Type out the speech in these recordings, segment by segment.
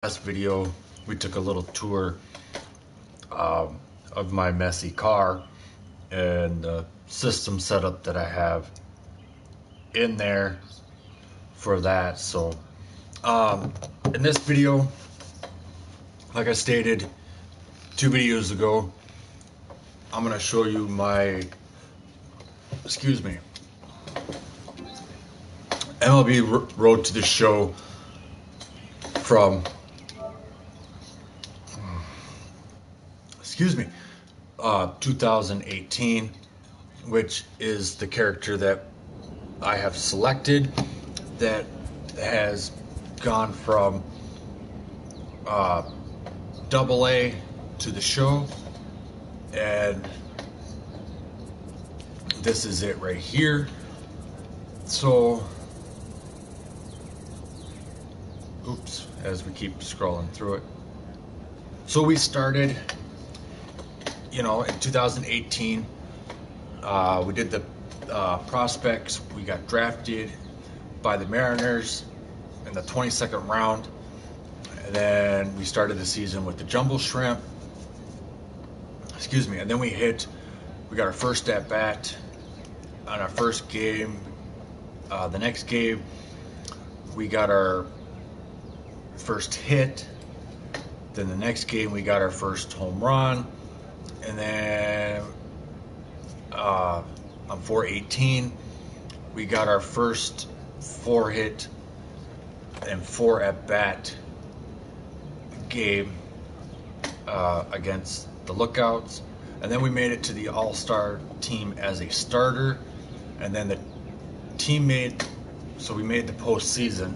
Last video, we took a little tour of my messy car and the system setup that I have in there for that. So, in this video, like I stated 2 videos ago, I'm gonna show you my, MLB Road to the Show from, 2018, which is the character that I have selected that has gone from double A to the show, and this is it right here. So, oops, as we keep scrolling through it. So we started, in 2018. We did the prospects. We got drafted by the Mariners in the 22nd round. And then we started the season with the Jumbo Shrimp. And then we got our first at bat on our first game. The next game, we got our first hit. Then the next game, we got our first home run. And then on 4/18, we got our first 4-hit and 4 at-bat game against the Lookouts. And then we made it to the All-Star team as a starter. And then the team we made the postseason.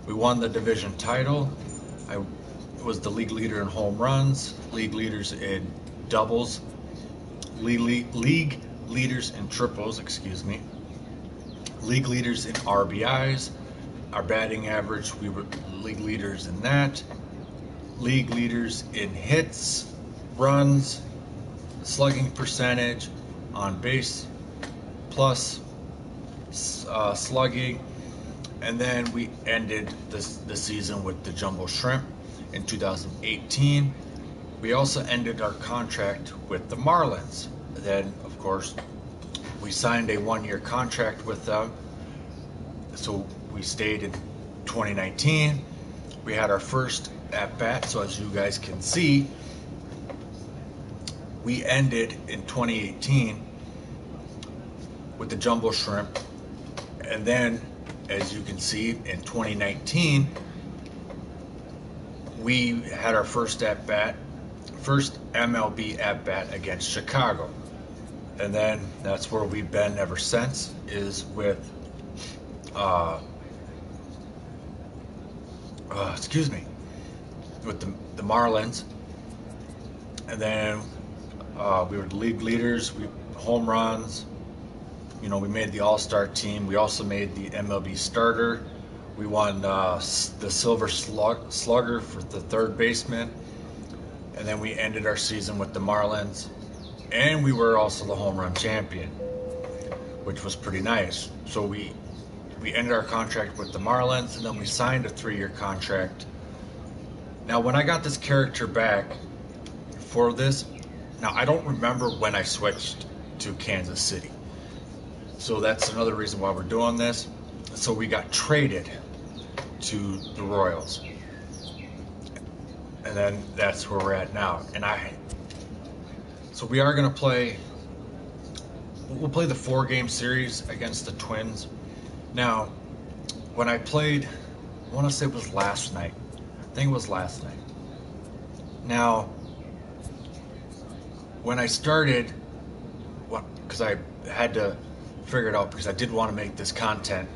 We won the division title. I was the league leader in home runs, league leaders in doubles, league leaders in triples, league leaders in RBIs. Our batting average, we were league leaders in that. League leaders in hits, runs, slugging percentage, on base plus, slugging. And then we ended the season with the Jumbo Shrimp in 2018. We also ended our contract with the Marlins. Then, of course, we signed a 1-year contract with them. So we stayed in 2019. We had our first at-bat. So as you guys can see, we ended in 2018 with the Jumbo Shrimp. And then, as you can see, in 2019, we had our first MLB at-bat against Chicago. And then that's where we've been ever since, is with, with the Marlins. And then we were the league leaders, home runs. We made the All-Star team. We also made the MLB starter. We won the Silver Slugger for the third baseman. And then we ended our season with the Marlins. And we were also the home run champion, which was pretty nice. So we ended our contract with the Marlins, and then we signed a 3-year contract. Now, when I got this character back for this, now I don't remember when I switched to Kansas City. So that's another reason why we're doing this. So we got traded to the Royals. And then that's where we're at now. So we are going to we'll play the 4-game series against the Twins. Now, when I played, I want to say it was last night. I think it was last night. Now, when I started, because I had to figure it out, because I did want to make this content,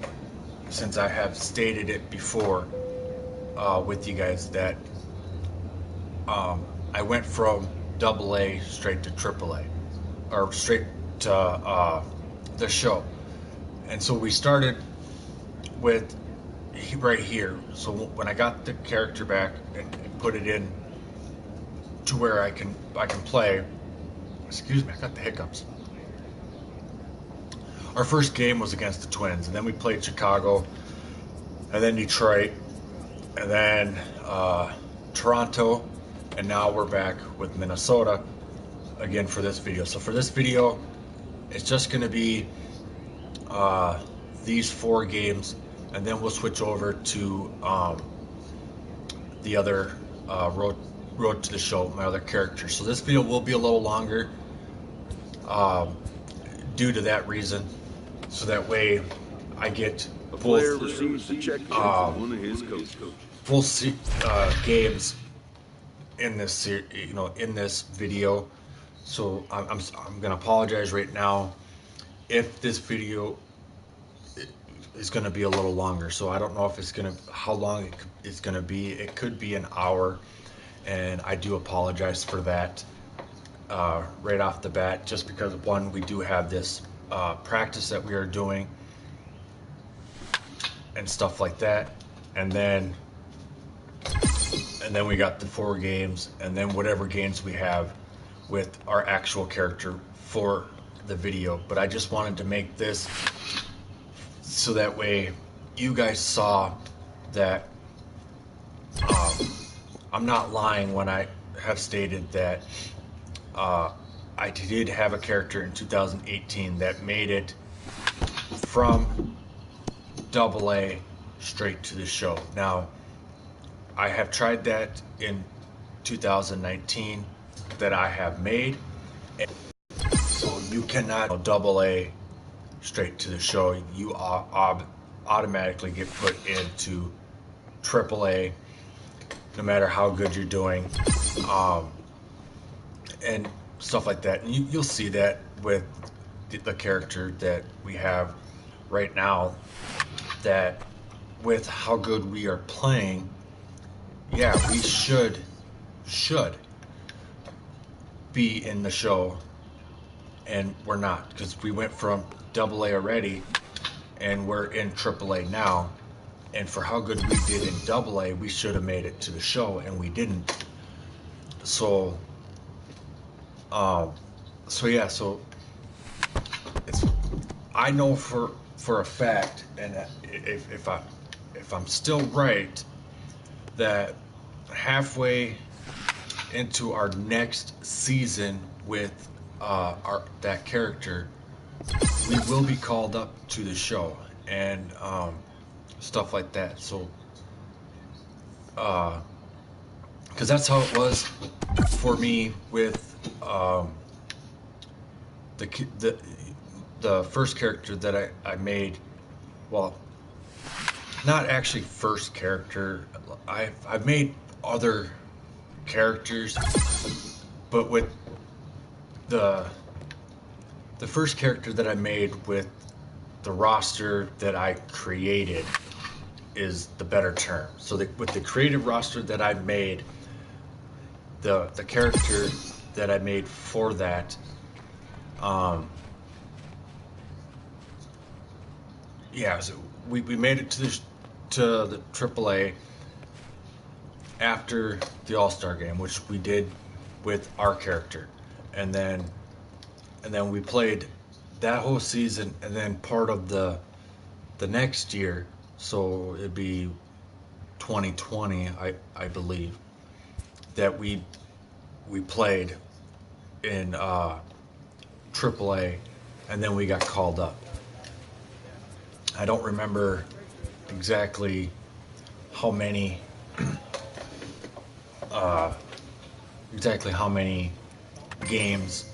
since I have stated it before with you guys that I went from AA straight to AAA, or straight to the show. And so we started with right here. So when I got the character back and put it in to where I can play, I got the hiccups. Our first game was against the Twins, and then we played Chicago, and then Detroit, and then Toronto, and now we're back with Minnesota again for this video. So for this video, it's just going to be these 4 games, and then we'll switch over to the other road to the show, my other characters. So this video will be a little longer due to that reason, so that way I get full games in this in this video. So I'm gonna apologize right now if this video is gonna be a little longer. So I don't know if it's gonna how long it's gonna be. It could be an hour, and I do apologize for that right off the bat, just because one, we do have this practice that we are doing and stuff like that, and then we got the 4 games, and then whatever games we have with our actual character for the video. But I just wanted to make this so that way you guys saw that I'm not lying when I have stated that I did have a character in 2018 that made it from AA straight to the show. Now, I have tried that in 2019 that I have made. So you cannot AA straight to the show. You automatically get put into AAA no matter how good you're doing, and stuff like that. And you'll see that with the character that we have right now, that with how good we are playing, yeah, we should be in the show, and we're not, because we went from AA already and we're in AAA now. And for how good we did in AA, we should have made it to the show, and we didn't. So yeah, so it's, I know for a fact, and if I'm still right, that halfway into our next season with that character, we will be called up to the show, and stuff like that. So because that's how it was for me with the first character that I made. Well, not actually first character. I've made other characters, but with the first character that I made with the roster that I created is the better term. So with the creative roster that I made, the character that I made for that, yeah, so we made it to the AAA after the All-Star game, which we did with our character, and then we played that whole season, and then part of the next year, so it'd be 2020, I believe, that we played in AAA, and then we got called up. I don't remember exactly how many games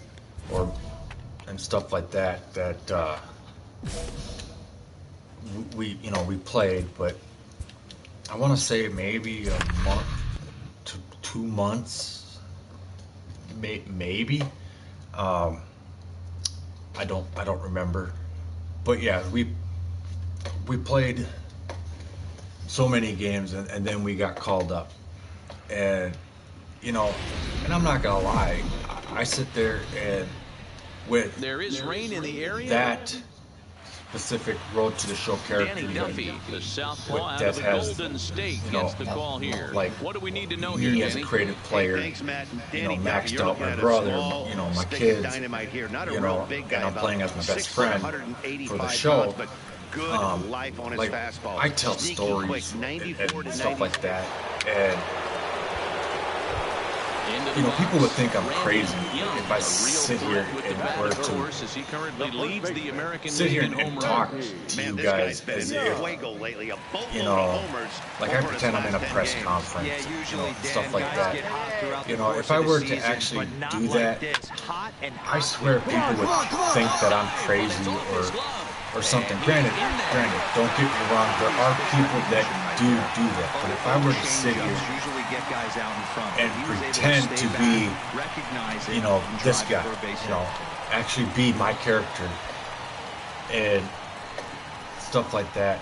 and stuff like that we played, but I want to say maybe a month to 2 months, maybe. I don't remember, but yeah, we played so many games, and then we got called up, and and I'm not gonna lie, I sit there and with there is rain in the area. That specific road to the show character, Danny Duffy, the southpaw out that of the has, Golden State, gets the call here. Like, what do we need to know me here, as a Jimmy? creative player, Thanks, Matt. Danny maxed Duffy, out my brother, my kids, here. Not a and real big guy, I'm playing as my best 6 foot, friend 180 for the pounds, show. but good life on his like fastball. I tell Sneaky stories quick, and 94 to stuff like 94. that, and you know, people would think I'm crazy if I sit here and were to sit here and talk to Man, you this guys guy's been as in if, fuego lately. A boatload you of know, homers like I over his pretend I'm in a last 10 press games. conference, Yeah, you usually, know, stuff Dan, like guys that. get hot throughout You the know, course if I of the were to season, actually but not do like that, this. Hot and I hot. swear people would think that I'm crazy or something. Granted, don't get me wrong, there are people that do that. But if I were to sit here Usually get guys out in front, and but he was able pretend stay to back, be, recognize it, you know, and this drive guy, for a base you hit. know, actually be my character and stuff like that,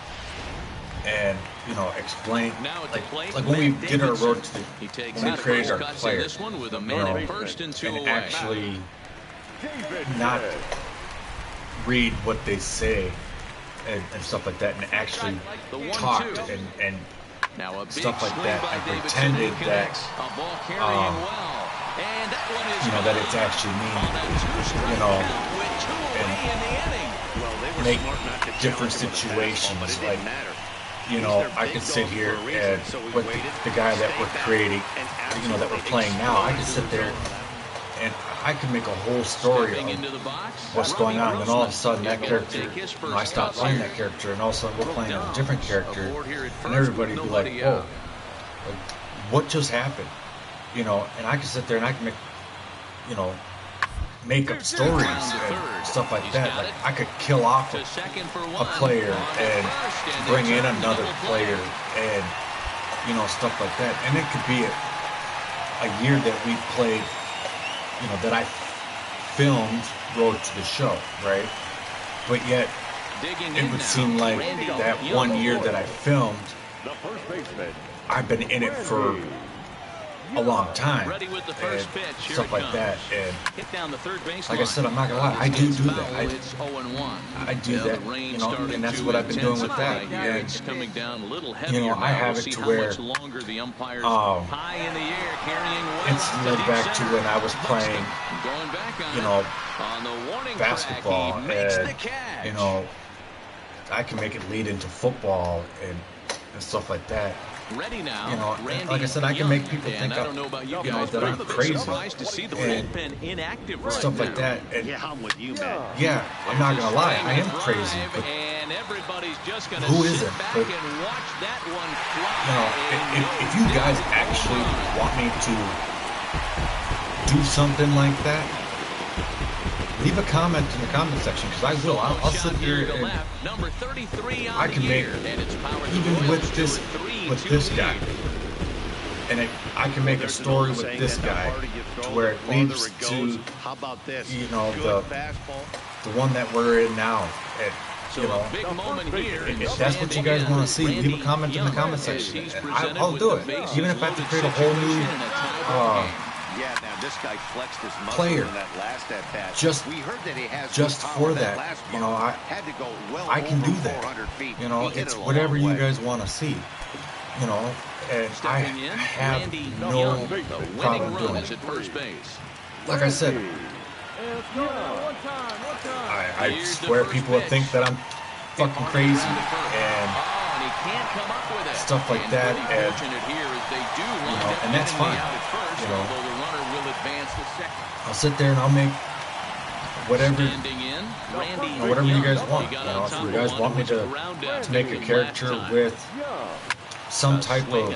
and you know, explain like when we did our road to the, when we created our player, you know, and actually not read what they say and stuff like that, and actually talked and stuff like that, and pretended that you know, that it's actually me, you know, and make different situations. Like, you know, I could sit here and with the guy that we're creating, you know, that we're playing now, I could sit there and I could make a whole story of what's going on, and then all of a sudden that character, you know, I stop playing that character, and all of a sudden we're playing a different character, and everybody would be like, whoa, like, what just happened? You know, and I could sit there and I can make, you know, make up stories and stuff like that. Like, I could kill off a player and bring in another player and, you know, stuff like that. And it could be a year that we played, you know, that I filmed Road to the Show, right? But yet, it would seem like that 1 year that I filmed, I've been in it for a long time and stuff like that, and like I said, I'm not gonna lie, I do that. I do that, you know, and that's what I've been doing with that. And you know, I have it to where it's led back to when I was playing, you know, basketball, and you know, I can make it lead into football and stuff like that. Ready now, you know, like I said, I can make people think I'm, you know, that I'm crazy and stuff like that. And Yeah, I'm with you, man. yeah, I'm not gonna lie, I am crazy, but who isn't? But you know, if you guys actually want me to do something like that, leave a comment in the comment section, because I will. I'll sit here and I can make, even with this guy, and I can make a story with this guy to where it leads to, you know, the one that we're in now. And, you know, if that's what you guys want to see, leave a comment in the comment section, and I'll do it. Even if I have to create a whole new Yeah, now this guy flexed his muscle player in that last at bat. just We heard that he has just good power for in that, you know, had to go well I can over do that. 400 feet. You know, He hit it's it a whatever long you way. guys want to see. You know, and I have no problem doing it. Like I said, I swear people would think that I'm fucking crazy and stuff like that, and you know, and that's fine. You know, I'll sit there and I'll make whatever, you know, whatever you guys want. You know, if you guys want me to make a character with some type of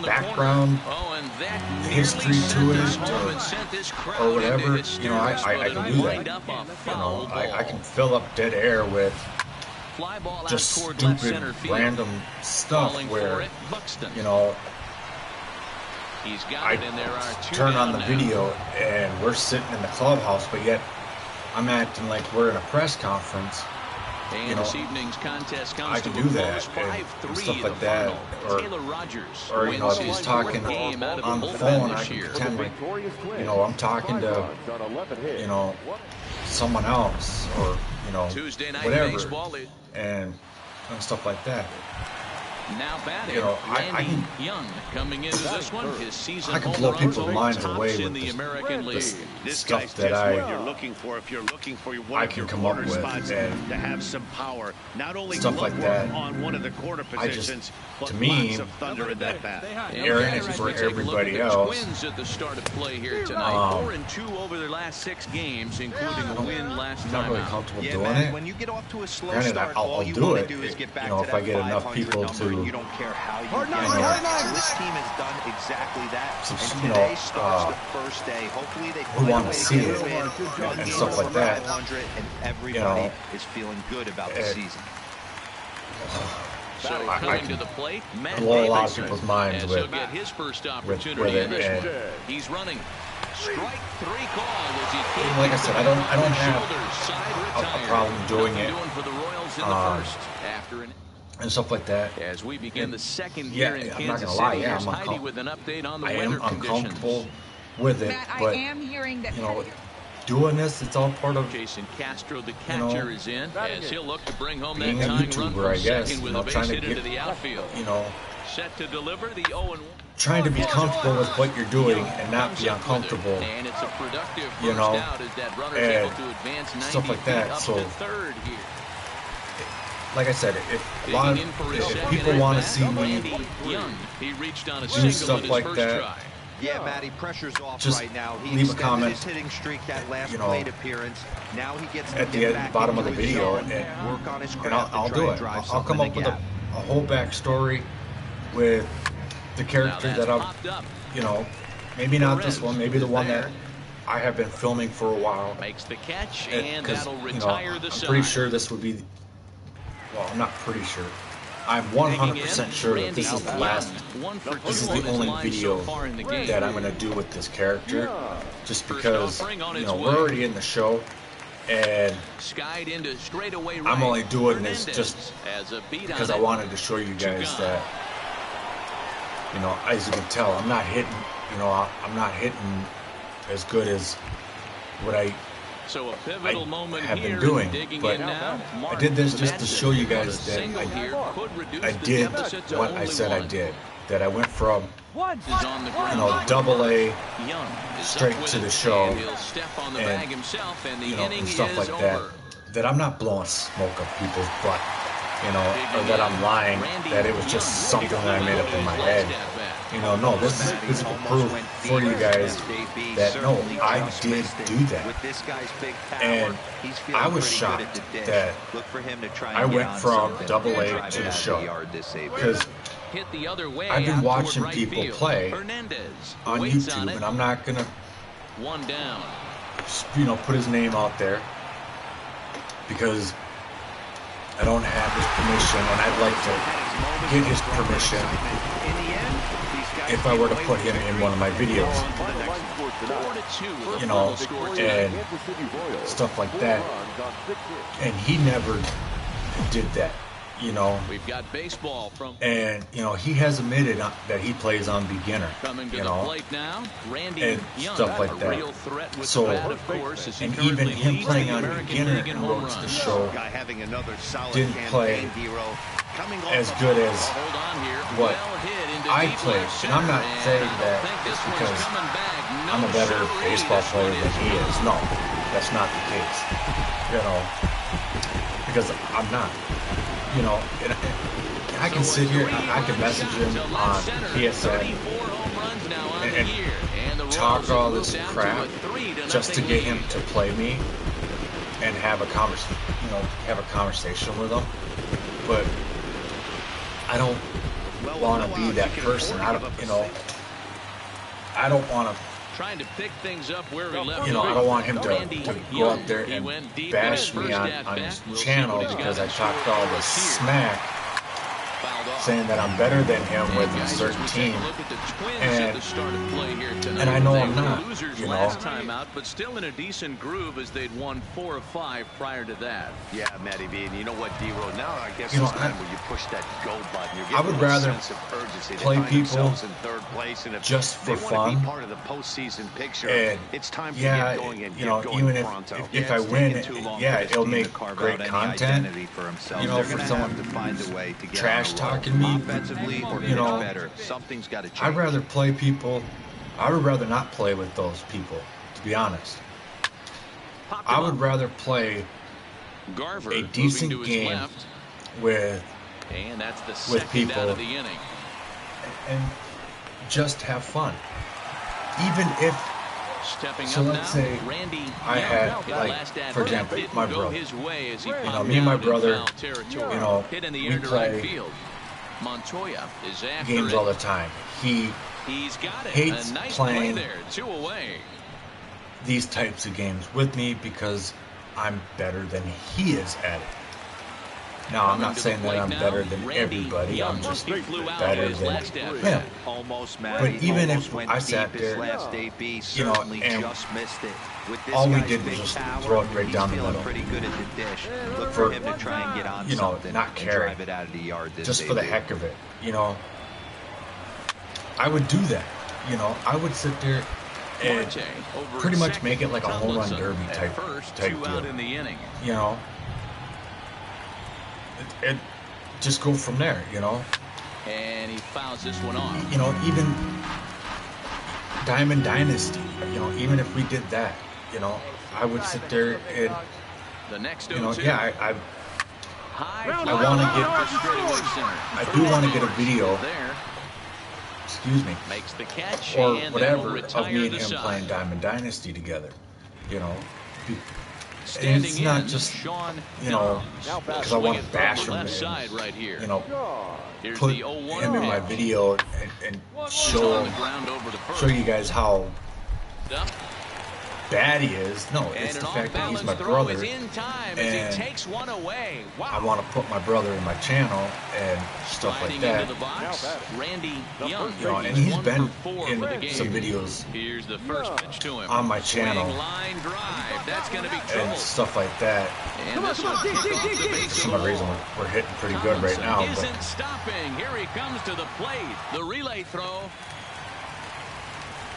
background history to it, or whatever, you know, I can do that. You know, I can fill up dead air with just stupid random stuff where, you know, I turn on the video and we're sitting in the clubhouse, but yet I'm acting like we're in a press conference. You know, I can do that and stuff like that, or you know, if he's talking on the phone, I can pretend like, you know, I'm talking to, you know, someone else, or you know, whatever, and stuff like that. Now batting, you know, I Randy can Young coming into this one. His season I can home blow run people's total minds tops away in with the this, American League. This stuff guy's that just I what you're looking for if you're looking for one I of can your come up corner with, spots and to have some power. Not only stuff glove like work that. on one of the corner I just, positions, but to me, lots of thunder in that bat. Aaron is for everybody else. Twins at the start of play here tonight. 4-2 over their last 6 games, including a win last I'm not time really out. comfortable Yeah, doing man, it. when you get off to a slow Granted, start, I'll all you do want it, to do is get back you know, to if I that get enough 500 people number, to, and you don't care how you you get know, there. So this team has done exactly that. And you know, today starts the first day. Hopefully they who find a wanna way to see get it a win, run and the stuff like over that. 500, and everybody know, is feeling good about the season. So I coming can to the plate, Matt blow a lot of Davidson, people's minds as with he'll get his first it, opportunity in this and one. He's running. Strike 3 call as he And like I said, I don't have a problem doing Nothing it, doing for the Royals in the first. After an and stuff like that. As we begin the second Yeah, here in I'm not Kansas gonna lie, City, yeah, here's I'm Heidi with an update on the I weather am uncomfortable conditions. with it, Matt, but I am hearing that you know, doing this, it's all part of Jason Castro, the you know, catcher, is in as he'll look to bring home that being a tying run YouTuber, from I guess. second You with know, a base trying to hit into get, the outfield. you know, Set to deliver the 0-1. trying to be comfortable with what you're doing and not be uncomfortable, And it's a productive first you know, out as that runner's and able to advance 90 stuff like that. feet up So, to third here. like I said, if people want to see me Young, he reached on a do single stuff in his like first that, try. Yeah, Matty, pressure's off just right now. He leave a extended comment, his hitting streak that last you know, plate appearance. Now he gets to at the get end, back bottom of the into his video, zone, work on his and craft, I'll and try do and it. drive I'll something come in up the with gap. a whole backstory with the character that I'm, you know, maybe not this one, maybe the one that I have been filming for a while. Makes the catch, and Because, that'll you know, retire the I'm side. pretty sure this would be, well, I'm not pretty sure. I'm 100% sure that this is the last, this is the only video that I'm going to do with this character, just because, you know, we're already in the show, and I'm only doing this just because I wanted to show you guys that, you know, as you can tell, I'm not hitting, you know, I'm not hitting as good as what I have been doing, but I did this just to show you guys that I did what I said I did. That I went from, you know, AA straight to the show, and, you know, and stuff like that. That I'm not blowing smoke up people's butt, you know, or that I'm lying, that it was just something that I made up in my head. You know, no, this is physical proof for you guys that, no, I did do that. And I was shocked that I went from AA to the show. Because I've been watching people play on YouTube, and I'm not going to, you know, put his name out there because I don't have his permission, and I'd like to get his permission if I were to put him in one of my videos, you know, and stuff like that. And he never did that, you know. We've got baseball from, and you know, he has admitted that he plays on beginner, you know, and stuff like that. So, and even him playing on beginner and Road to the Show didn't play as good as what I played. And I'm not saying that it's because I'm a better baseball player than he is. No, that's not the case. You know, because I'm not. You know, and I can sit here, I can message him on PSN and talk all this crap just to get him to play me and have a conversation with him. But I don't want to be that person. I don't, you know, I don't want to, trying to pick things up where we left. you know, I don't want him to go up there and bash me on his channel because I talked all this smack, saying that I'm better than him with a certain team, and I know I'm not, you know. Out, but still in a decent groove as they'd won 4 of 5 prior to that. Yeah, Matty B, and you know what, D-Row, now I guess you know, it's time where you push that go button. I would rather play people place, and if just for they want to fun. be part of the postseason picture, And it's time to yeah, get going and you know, get going even pronto. if I win, yeah, it'll make carve great out any content. identity for himself. You know, They're for gonna someone have to find a way to get trash on a roll. talking me, Offensively or you know, better. Something's got to change. I'd rather play people. I would rather not play with those people, to be honest. I would rather play Garver a decent moving to his game left. And that's the with second people out of the inning. and just have fun. Even if, Stepping so up let's now, say Randy I Young. had, His like, last at for bat example, didn't my go brother. his way as he You know, popped me and my out in brother, foul territory. you know, hit in the we air to right play field. Montoya is after games it. all the time. He's got it. hates A nice playing play there. 2 away. these types of games with me because I'm better than he is at it. Now, I'm not saying that I'm better than everybody. I'm just better than him. Almost But even if I sat there, you know, and just missed it. With this all we guy's did was big just power, throw it right he's down the feeling middle. pretty good at the dish. Look For, for him to try and get on you know, something not and carry. drive it out of the yard this Just for the debut. heck of it, you know. I would do that, you know. I would sit there and Marte over pretty at much second. make it like a home run Tomlinson derby at type first, 2 deal. out in the inning. You know, it just go from there, you know. And he fouls this one off. You know, even Diamond Dynasty, you know, even if we did that, you know, I would sit there and, The next you know, 0-2. yeah, I want to I do want to get a video, there. excuse me, Makes the catch or and whatever will of retire me and the him side. playing Diamond Dynasty together, you know. And Standing it's not in, just, Sean you know, Dobbs. because I want to Swinging bash from the him left side and, right here. you know, Here's put the 0-1 him in my pitch. video and On show the ground over to first. show you guys how Up. bad he is. No, And it's an the fact that he's my off-balance throw brother. is in time as and he takes one away. Wow. I want to put my brother in my channel and stuff like Sliding that. into the box, Randy Young. You know, and he's 1 been for 4 in for the game. some videos Here's the first pitch to him. on my channel Swing, line drive. That's going to be trouble. and stuff like that. And this will kick off the base For some reason, we're hitting pretty good right now. Isn't But stopping. Here he comes to the plate. The relay throw.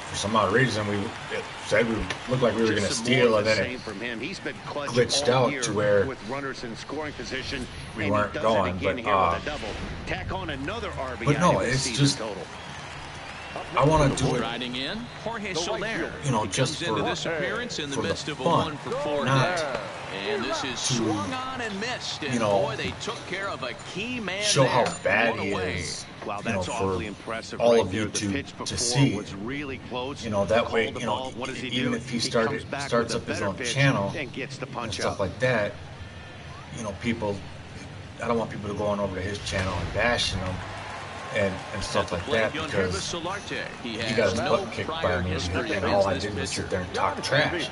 for some odd reason, it said we looked like we were going to Just some steal, more and of the then same it from him. He's been clutch glitched all out year to where with runners in scoring position, we and weren't he does going, it again but, here with a double. Tack on another RBI but no, to his it's season just total. I want to do it, Riding in, Jorge Soler. you know, He just comes into for this appearance in the for the midst of a fun, 1-for-4 not day. And this is to, swung on and missed. And you know, boy, they took care of a key man show there. how bad One he away. is. Wow, You know, that's for awfully impressive all right of you there. The to pitch before see. was really close. You know, that Called way, the you know, ball. What does he even do? if he comes back starts with up a his better own pitch channel and gets the and punch stuff out. like that, you know, people, I don't want people to go on over to his channel and bashing him and stuff like that, because He he got his no butt kicked by prior me, history and against all I this did was pitcher. sit there and talk trash,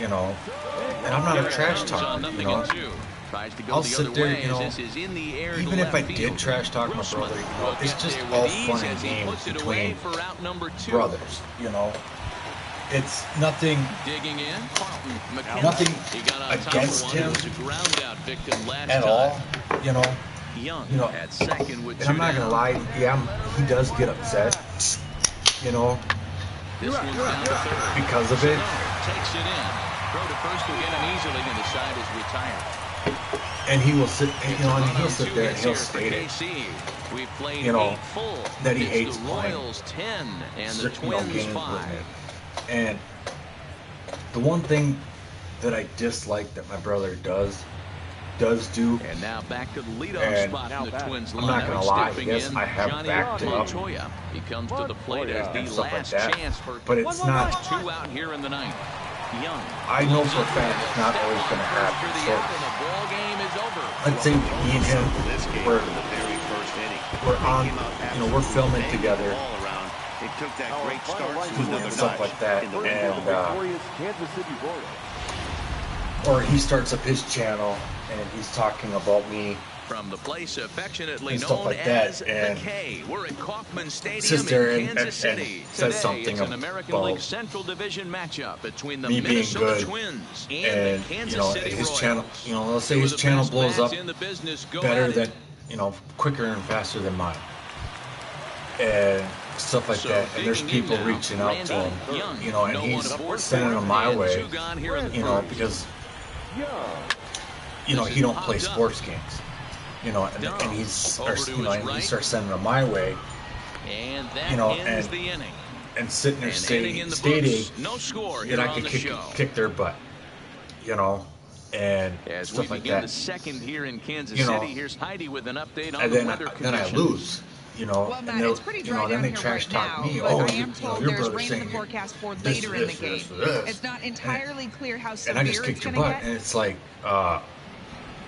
you know, and I'm not a trash talker, you know. I'll sit there, you know, even if I did trash talk my brother, you know, it's just all fun and games between brothers, you know. It's nothing, nothing against him at all, you know. Young You know, at second with And I'm not gonna lie, yeah, he does get upset, you know, This one's down to third. because of it. Takes it in. Throw to first will get him easily, and the side is retired. And he will sit, you know, and he'll sit there and he'll state it, We've played you know, 8 full. that he It's hates the playing Royals 10 and the certain, you know, Twins games 5. with me. And the one thing that I dislike that my brother does do, And now back to the leadoff and spot in the Twins I'm lineup. not gonna lie, Stepping yes, in, I have Johnny backed it up Montoya. He comes to the plate as and the stuff like last that, chance for but it's not, 2 out here in the ninth. Young. I know for a fact it's not always gonna happen. So let's say me and him, This game we're in the very first inning. we're on, Came out you know, we're filming absolutely together all around. It took that great start to another and stuff notch like that, in the and Kansas City Royals. or he starts up his channel and he's talking about me, From the place affectionately and stuff known like that, as and the K, we're at Kauffman Stadium sits there in and Kansas City. says Today, something it's an American about League Central Division matchup between the me being Minnesota good, Twins and and the Kansas you know, City his Royals. channel, you know, let's say Two his of the channel best blows bats up in the business go better at than, it. you know, quicker and faster than mine. And stuff like So that, and there's digging in people now, reaching out to Randy him, Young. you know, and No one he's aboard sending them fourth, my and way, two gone here in the you know, first. because Young. you know This he is don't play popped up. sports games, you know, and he's Over or, to you know, his and he right. starts sending them my way, And that you know, ends and the inning. sitting there An inning in the stating books. No score that here I on could the show. kick their butt, you know, and As we stuff like begin that. the second here in Kansas You know, City, here's Heidi with an update on and the weather then I conditions. lose, you know, Well, and Matt, they'll, it's pretty you know, dry then down they here trash right talk now, me. but Oh, I you am know, told your there's brother's rain in the saying forecast for this, later in the this, game. this. It's not entirely clear how And I severe just it's kicked your going to butt, get. and it's like,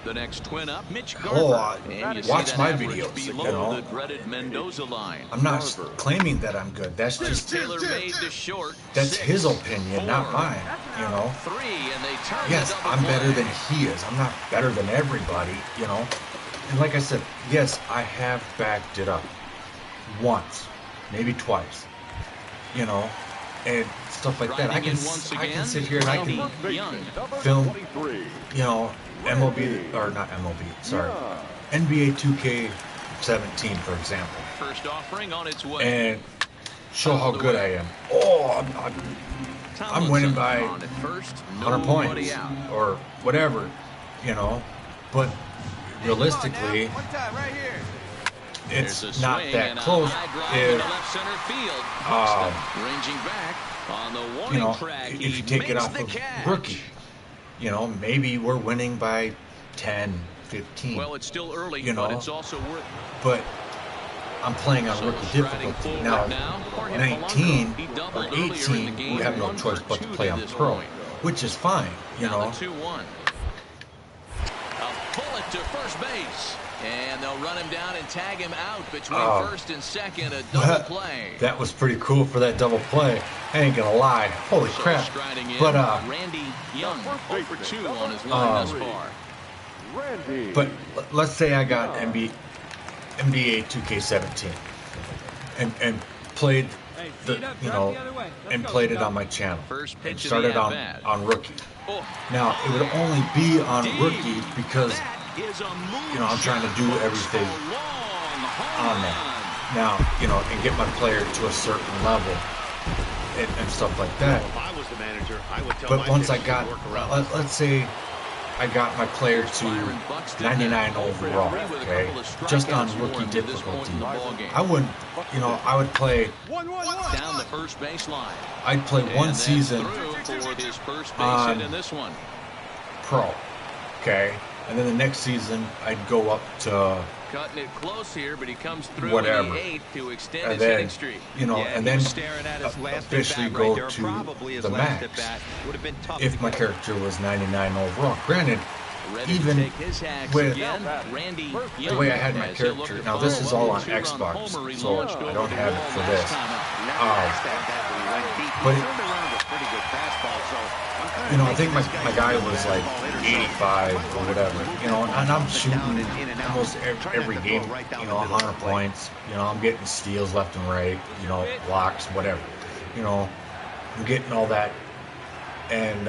The next twin up, Mitch hello, Garver. And you see watch that my average videos, below you know. the dreaded Mendoza line. I'm not claiming that I'm good. That's just Taylor made the short. that's 6, his opinion, 4, not mine. You know. 3, and they turn Yes, the double I'm better play. than he is. I'm not better than everybody, you know. And like I said, yes, I have backed it up once, maybe twice, you know, and stuff like that. I Riding can in once I can again, sit here and I can Randy Young. film, 23. you know, MLB or not MLB, sorry, NBA 2K17, for example, First offering on its way. and show how good I am. Oh, I'm winning by on at first, 100 points nobody out. or whatever, you know, but realistically, There's a it's not swing that and a close. high drive If, into left center field. Buxton ranging back on the warning you know, track. if He you take it makes off the of catch. rookie, you know, maybe we're winning by 10, 15, Well, it's still early, you know, but it's also worth. but I'm playing on So rookie striding difficulty. forward Now, Jorge 19 Polanco, he or doubled earlier in the 18, game, we have no 1 choice for but to 2 play to on this pro, point. which is fine, you Now know. the 2-1. A bullet to first base. And they'll run him down and tag him out between first and second. A double play. That was pretty cool for that double play. I ain't gonna lie. Holy So crap. striding in, But Randy Young, 0 for 2 on his line thus far. Randy. But let's say I got NBA 2K17 and played the, you know, and played it on my channel First and pitch of started the on at-bat. rookie. Oh, Now it would only be on rookie because, that is a you know, I'm trying to do moonshot, everything folks. A long home on there. run. Now, you know, and get my player to a certain level and stuff like that. If I was the manager, I would tell But my once I pitchers got, to work around. let's say I got my player to 99 overall, okay, just on rookie difficulty. I wouldn't, you know, I would play, Down the first baseline. I'd play one And season through for his first base on hit in this one. pro, okay, and then the next season I'd go up to Cutting it close here, but he comes through whatever, in the 8th to extend and his then, hitting streak. you know, Yeah, and he then was staring at his last officially at-bat right go there. to Probably his the last max. at-bat. Would have been tough If to my get. character was 99 overall. Granted, Ready even to take his hacks with again, Randy the way I had my Young, as he'll look character, to now this follow is up all a on two-run Xbox, homer he so launched I over don't the have wall it for last this. time out. Never asked that when he went deep. But He it- turned around with a pretty good fastball, so I'm kinda You know, I thinking think this my guy's guy a was fastball like hitter, so 85 or whatever, you know, and I'm shooting in and out. almost Try not every to game, throw right down you the know, middle of 100 the plate. points, you know, I'm getting steals left and right, you know, blocks, whatever, you know, I'm getting all that, and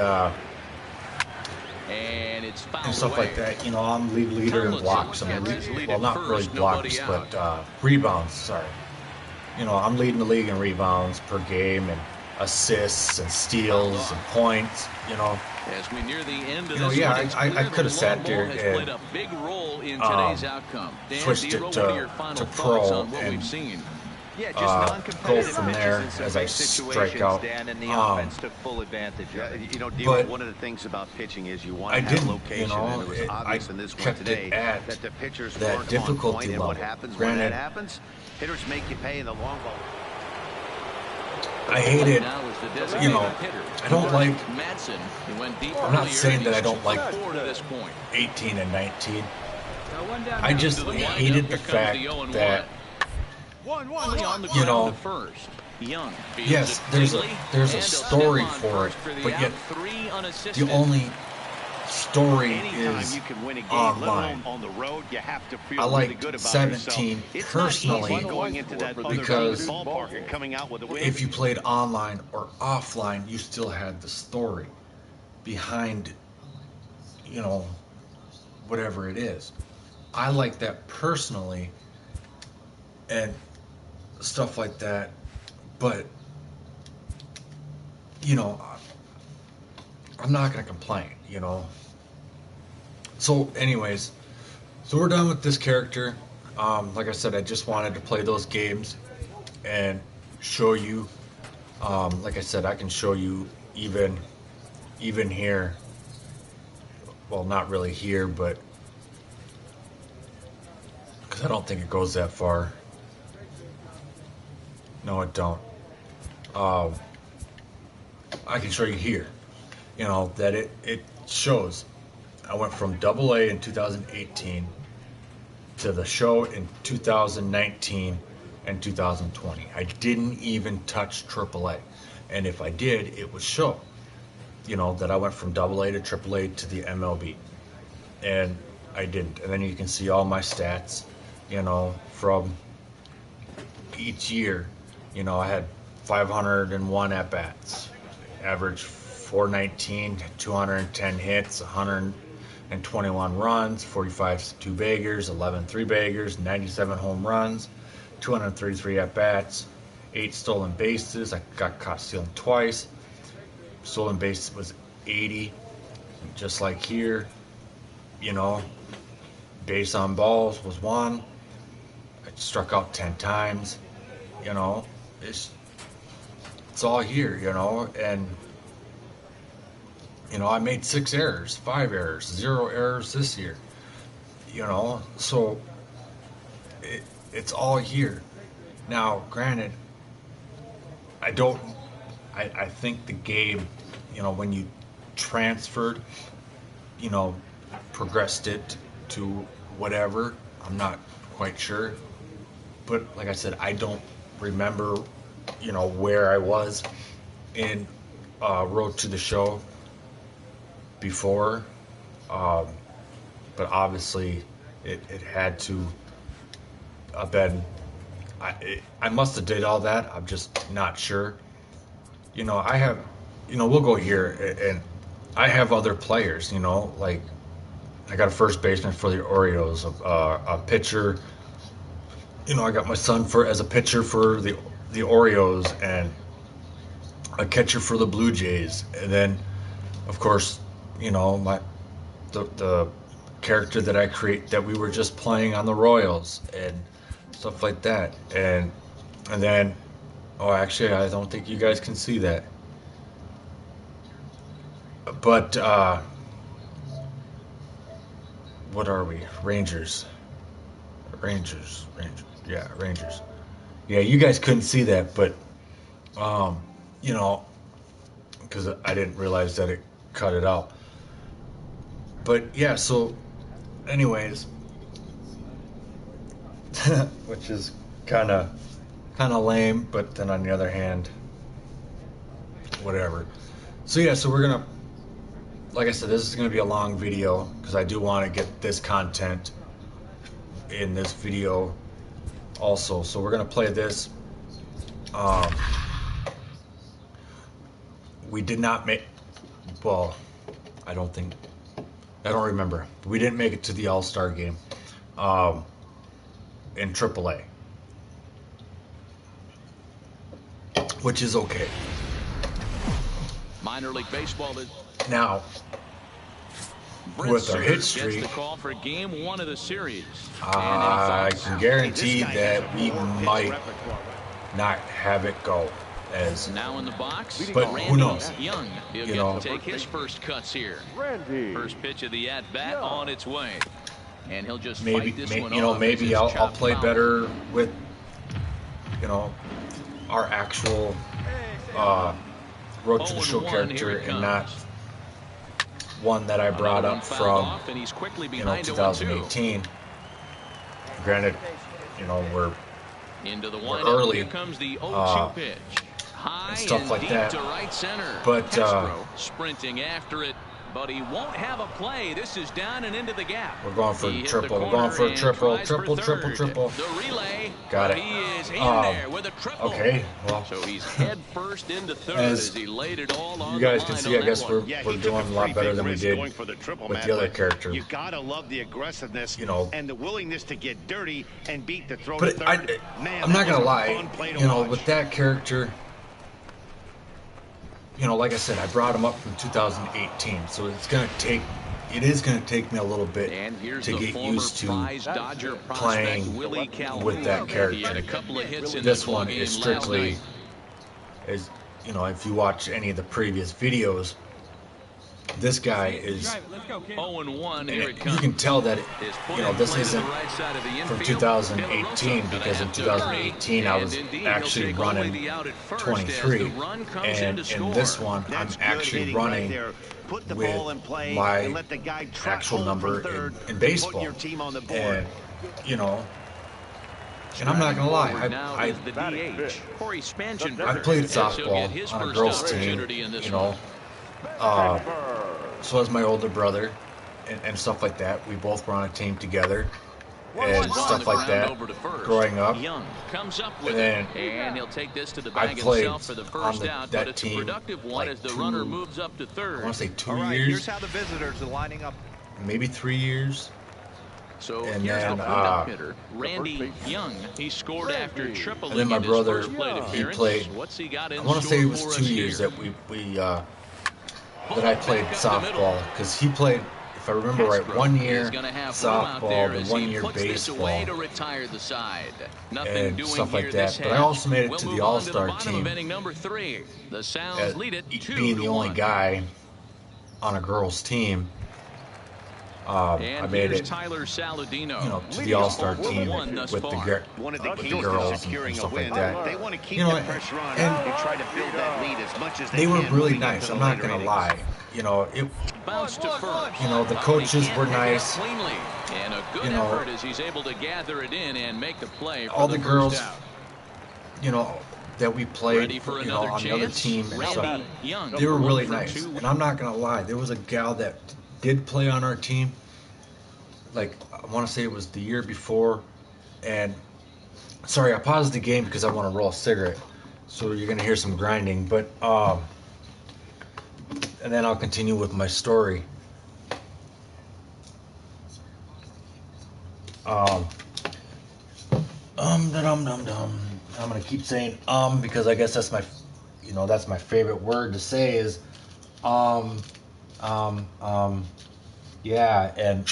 It's fouled and stuff away. like that, you know, I'm league leader in blocks, I'm Gets his lead well, at not first, really blocks, nobody but rebounds, sorry, you know, I'm leading the league in rebounds per game, and assists, and steals, and points, you know. As we near the end of You know, this yeah, one, it's I clear could have the sat long there ball has and, played a big role in today's outcome. Dan, switched Zero, it what are your final to thoughts pro on what we've and seen? Yeah, just go non-competitive from pitches there in some as I big strike situations, out. Dan, and the offense took full advantage Yeah, of it. you know, Dio, But one of the things about pitching is you want I to have didn't, location, you know, and it was obvious I in this one kept it today at that the pitchers that weren't difficulty on point, and what level. happens when Granted, that happens? Hitters make you pay in the long ball. I hate it. Now is the You know, designated hitter. I don't like, Madsen, who went deep I'm not earlier, saying and that I he's don't like 2-for-4 to this point. 18 and 19. I just To the windup, hated here the comes fact the 0-1. that, Only on the you ground know, to first. Young fields yes, it there's a quickly, there's a and he'll story step on for it, first for the but out, yet 3 unassisted. the only story Anytime is you can win a game, online. let alone on the road, you have to feel I really like good about 17 yourself. It's personally not easy going into that other because ballpark and coming out with a win. if you played online or offline, you still had the story behind, you know, whatever it is. I like that personally, and stuff like that. But, you know, I'm not going to complain, you know. So, anyways, so we're done with this character. Like I said, I just wanted to play those games and show you. Like I said, I can show you even here. Well, not really here, but because I don't think it goes that far. No, it don't. I can show you here. You know that it shows. I went from AA in 2018 to the show in 2019 and 2020. I didn't even touch AAA, and if I did, it would show. You know that I went from AA to AAA to the MLB, and I didn't. And then you can see all my stats. You know, from each year. You know, I had 501 at bats, average 419, 210 hits, 121 runs, 45 two-baggers, 11 three-baggers, 97 home runs, 233 at-bats, 8 stolen bases. I got caught stealing twice. Stolen base was 80, just like here. You know, base on balls was 1. I struck out 10 times. You know, it's all here, you know, and you know, I made 6 errors, 5 errors, 0 errors this year, you know, so it's all here. Now, granted, I think the game, you know, when you transferred, you know, progressed it to whatever, I'm not quite sure, but like I said, I don't remember, you know, where I was in Road to the Show before, but obviously it had to have been, I must have did all that. I'm just not sure. You know, I have, you know, we'll go here, and I have other players, you know, like I got a first baseman for the Orioles, a pitcher. You know, I got my son as a pitcher for the Orioles, and a catcher for the Blue Jays, and then, of course, you know, the character that I create that we were just playing on the Royals and stuff like that, and then, oh, actually, I don't think you guys can see that, but what are we? Rangers. Yeah, Rangers. Yeah, you guys couldn't see that, but you know, because I didn't realize that it cut it out. But yeah, so anyways, which is kind of lame, but then on the other hand, whatever. So yeah, so we're gonna, like I said, this is gonna be a long video because I do want to get this content in this video also. So we're gonna play this. We did not make, well, I don't remember. We didn't make it to the All-Star game in AAA, which is okay. Minor League Baseball. Now, with our hit streak, gets the call for game 1 of the series. I can guarantee that we might not have it go as now in the box. But who knows? Young, he'll You get know, to take his first cuts here. Randy. First pitch of the at bat on its way, and he'll just maybe fight this one you know, off maybe as it's I'll chopped play foul. better with, you know, our actual Road to the Show 0-1, character here it and not comes. one that I brought Another one up fouled from, off, and he's quickly you know, behind 2018. Granted, you know, we're into the we're windup. early, Here comes the 0-2 pitch. High and stuff like deep that. to right center. But Castro sprinting after it. but he won't have a play. This is down and into the gap. We're going for He a hit the triple. We're corner going for a and triple. tries for Triple, triple, third. triple. The relay. Got it. He is in there with a triple. Okay, well. So he's head first into third as he laid it all on you guys the can line see, on I guess that we're, one. we're doing a lot better than we did with the other character. You gotta love the aggressiveness, you know, and the willingness to get dirty and beat the throw but to third. Man, I'm not that gonna was a lie, fun play to you know, watch. with that character, you know, like I said, I brought him up from 2018, so it is gonna take me a little bit to get used to playing with that character. This one is strictly, as you know, if you watch any of the previous videos, this guy is, 0-1, here it you comes. can tell that, you know, this Played to the isn't right side of the from infield. 2018, because in 2018 I was actually running 23, and in this one I'm That's good actually hitting right running there. Put the ball in with play my and let the guy trot actual home number from third in and baseball. put your team on the board. And you know, and I'm not gonna lie, I played softball on a girls team, you know, so as my older brother and stuff like that. We both were on a team together and stuff like that growing up. Young comes up with And it, and he'll take this to the I bag played himself for the on first out, that but it's a team productive one like as the runner moves up to third. I want to say 2 All right, years, here's how the visitors are lining up. maybe 3 years. So And here's then, the cleanup hitter, Randy Young. He scored after tripling And then my in his brother, first plate he appearance. played, What's he got in I want to say it was store for 2 us years here? that I played softball, because he played, if I remember right, 1 year He's gonna have room out there softball and as 1 he year puts this away to baseball retire the side. Nothing and doing stuff like here that. this But I half. also made it We'll to move the on All-Star the bottom of team inning number 3. The Sounds as lead it 2-1. being the only guy on a girls' team. I made it, Tyler Saladino. you know, to the All-Star team with the One of the keys to girls and securing a stuff win. like that. They want to keep You know, the pressure on and and try to build that lead as much as they They were can really moving nice. into I'm the not later gonna innings. lie. You know, it. Bounce to first. You know, the coaches were nice. Cleanly. And a good You know, effort as he's able to gather it in and make the play for all the first girls, out. you know, that we played, Ready for you know, another on the other chance? team and Randy stuff. Young, They were really 1 for nice. 2. And I'm not gonna lie, there was a gal that did play on our team. Like, I want to say it was the year before. And sorry, I paused the game because I want to roll a cigarette. So you're gonna hear some grinding, but and then I'll continue with my story. I'm gonna keep saying because I guess that's my, you know, that's my favorite word to say is yeah, and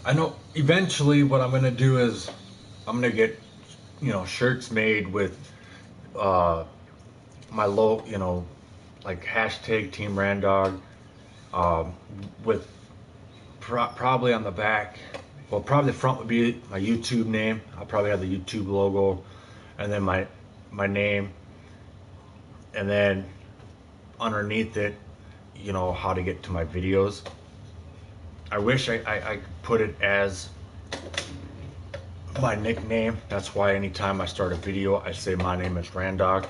I know eventually what I'm gonna do is I'm gonna get, you know, shirts made with my low, you know, like hashtag Team Randog, with probably on the back, well, probably the front would be my YouTube name. I'll probably have the YouTube logo, and then my name, and then underneath it, you know, how to get to my videos. I wish I could put it as my nickname. That's why anytime I start a video, I say my name is Randog.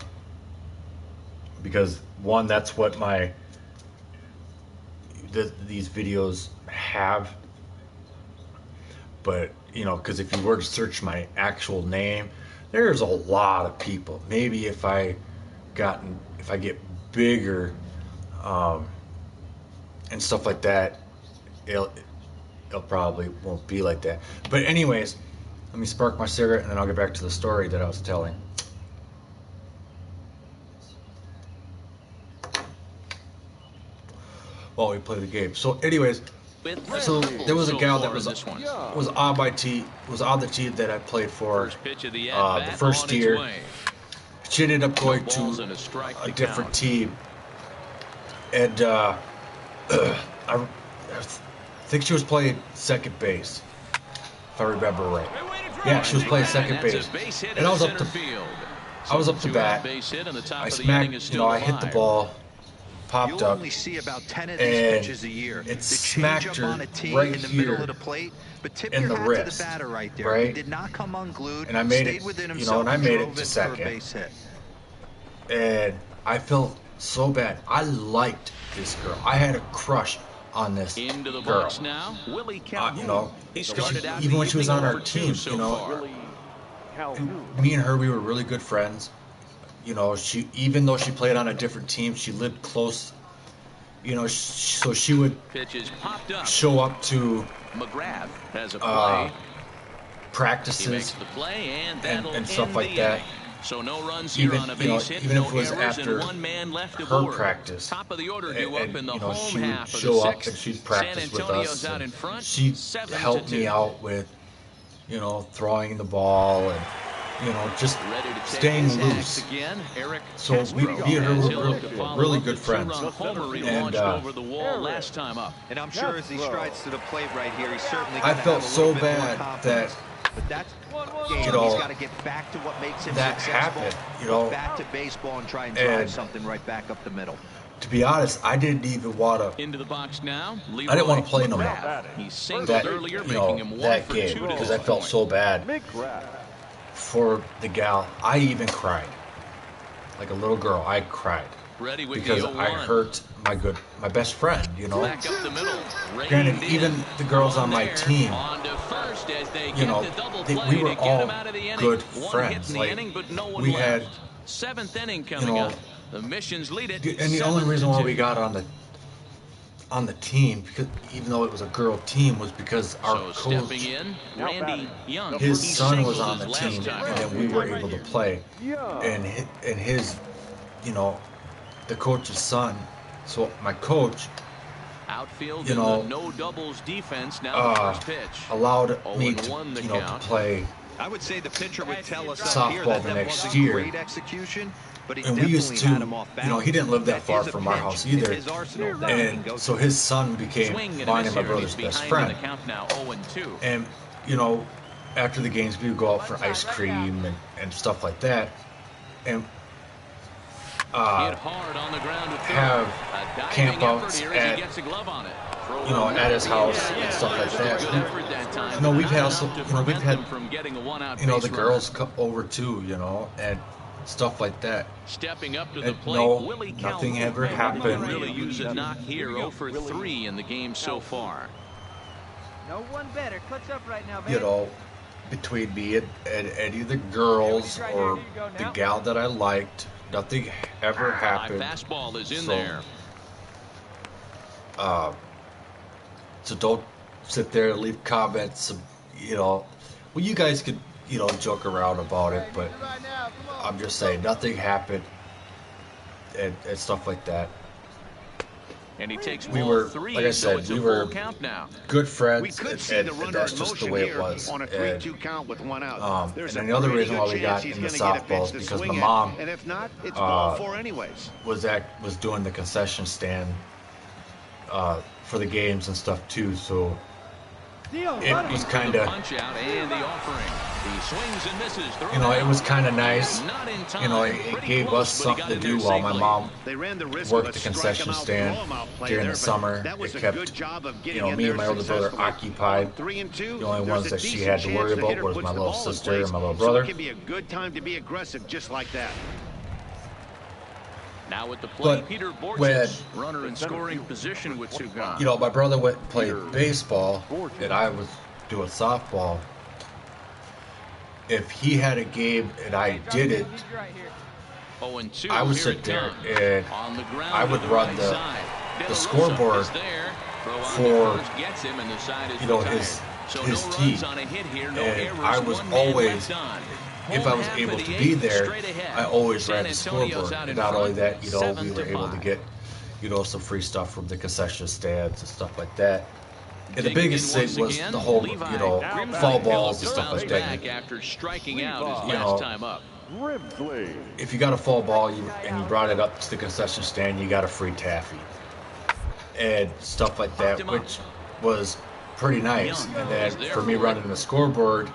Because one, that's what these videos have. But, you know, because if you were to search my actual name, there's a lot of people. Maybe if I get bigger and stuff like that, it'll probably won't be like that. But anyways, let me spark my cigarette and then I'll get back to the story that I was telling. While we play the game. So anyways, so there was a gal that was on the team that I played for the first year. She ended up going to a different team, and I think she was playing second base, if I remember right. Yeah, she was playing second base, and I was up to I was up to bat. Base hit, and the top I of the inning smacked, is you know, still I hit the alive. ball, popped You'll up, only see about 10 of these and pitches a year. it The smacked change-up her on a tee right in the middle here of the plate, but tip in your the hat wrist, to the batter right there. right? He did not come unglued. And I made stayed it, within you know, himself and I made it drove to for a second. base hit. And I felt so bad. I liked this girl. I had a crush on this Into the girl. box now, Willie Calhoun. You know, He started out even the when she was evening on our 0 for 2 team, so you know, far. me and her, we were really good friends. You know, she, even though she played on a different team, she lived close. You know, so she would Pitches popped up. show up to McGrath has a play. He practices makes the play, and that'll and stuff end like the that. inning. So no runs here Even, on a you know, base hit, even no if it was errors, after and one man left her aboard. practice, Top of the order due up in the you know, home she would half of show the up sixth. and she'd San practice with Antonio's us. out And in front. she'd 7-2. help me out with, you know, throwing the ball and, you know, just Ready to take staying his loose. axe again, Eric So me Castro, and her as were he'll look to follow really up good the friends. two-run homer he And, launched over the wall last time up. And I'm sure as he strides to the plate right here, he's certainly I going to felt have a so little bit more bad confidence. that, But that's game. you know, He's got to get back to what makes him that successful. happened, you know. Back to baseball and try and drive And something right back up the middle. to be honest, I didn't even want to. Into the box now. I didn't want to play no more He singled that, earlier, you making know, him 1 that for game 2 to because this I felt point. so bad for the gal. I even cried, like a little girl. I cried Ready with because the I 0-1. hurt my best friend. You know, Back up the middle. granted, Reined even in. the girls on my there. team, On to first as they you get know, the double we play were to get all him out of the inning. good One friends. hit in the Like, inning, but no one we left. had, Seventh inning coming know, up. The Missions lead it. and the only reason why 7-2. we got on the team, because even though it was a girl team, was because our So coach, stepping in, Randy Young. his He son was singled on the his team, last time. and then we were able to play. And his, you know, the coach's son. So my coach, Outfield you in know, the no doubles defense. Now the first pitch. allowed me 0-1 to, the you know, to count. play. I would say the pitcher would tell us Softball up here that the that next wasn't year. great execution, but he And we used definitely to, had him off you know, he didn't live that balance. far is a from our pitch house in either. his arsenal that he can go And so to. his son became Swing and a mine miss and my here. brother's He's best behind in friend. the count now, 0-2. And, you know, after the games, we would go out for ice cream and stuff like that. And Hit hard on the ground to third. have A diving campouts effort here as he at, gets a glove on it. you know, at his house and stuff like that. Good effort that time, You know, but we've not had enough also, to you know, we've prevent had, them from getting a one-out you know, the base girls runner. come over too, you know, and stuff like that. Stepping up to the And plate, no, Willie nothing Calhoun. ever He happened. really use a knock here, 0 for 3 in the game so far. No one better. Clutch up right now, baby. You know, between me and any of the girls or the gal that I liked, nothing ever High happened. fastball is in So, there. So don't sit there and leave comments, you know. Well, you guys could, you know, joke around about it, but I'm just saying nothing happened and stuff like that. And he takes We ball were, 3, like I so said, it's we a were full count now. good We friends, could and, see the and runner that's in just the motion way it here was. on a And, 3-2 count with one out. There's and a the other pretty reason good why we chance got he's into gonna get a pitch softballs to because my swing at, mom and if not, it's ball 4 anyways. was doing the concession stand for the games and stuff too, so it was kind of, Punch out and the offering. He swings and misses. you know, it was kind of nice. Not in time. You know, it Pretty gave close, us but he something to got in do there while my safely. mom They ran the risk worked of a the concession strike-him-out, stand throw-him-out play during there, the but summer. that was It a kept, good job of you getting know, in me and there my older brother successfully. occupied. On 3-2, The only ones there's a that she decent had to chance worry the about hitter was puts my the little ball in sister place, and my little so brother. it can be a good time to be aggressive just like that. Now at the plate, But Peter when, Borges, runner in scoring position with 2 gone. you know, my brother went and played baseball, and I was doing softball. If he had a game and I didn't, 0-2, I would here sit it there comes. and On the ground I to would the run right the side. De La Rosa scoreboard is there. Throw on to for, first, gets him, and the side is you know, retired. his So his no team. runs on a hit here, no And errors, I was one man always, left on. if Home I was half able of to the be eighth, there, straight ahead. I always San ran the Antonio's scoreboard. out in And not front, only that, you know, we were able 7-5. to get, you know, some free stuff from the concession stands and stuff like that. And the Digging biggest in thing once was again, the whole, Levi you know, Grimsley fall able balls to and stuff bounce like back that. after striking out his You last know, time up. if you got a fall ball and you brought it up to the concession stand, you got a free taffy and stuff like that, which was pretty nice. And then for me running the scoreboard,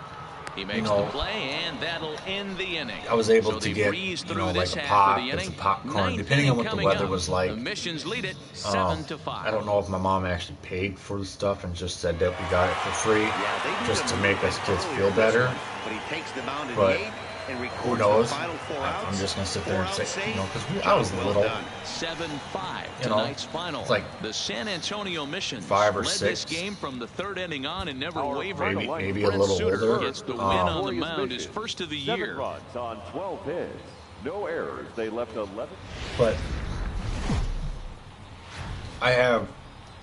He makes the play, and that'll end the inning. I was able So to they get, breeze you through know, this like a half pop of the and inning. some popcorn, Ninth depending on inning what the coming weather up. was like. The Missions lead it 7-5. I don't know if my mom actually paid for the stuff and just said that we got it for free, Yeah, they just did to a make little us bit kids earlier feel in this better. one, but he takes the mound in But the eighth and who records knows? the final 4 outs. I'm just gonna sit there and 4 say, outs you know, because saved. I was Well little. done. 7-5. You know, Tonight's final. it's like the San Antonio Missions 5 or led 6. this game from the third inning on and never wavered. Maybe a Brent little Suter older. gets the win on the mound, his first of the 7 year. runs on 12 hits. No errors. They left 11. But I have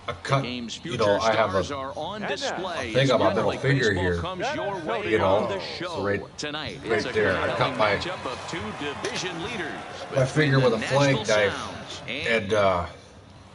a cut, Game's you future know, I have stars a are on display. thing on my as middle Major League finger Baseball here, comes your way you know, on the so show right tonight. there. It's a I cut compelling my matchup of two division leaders. my finger between with a the flag Nashville knife Sounds and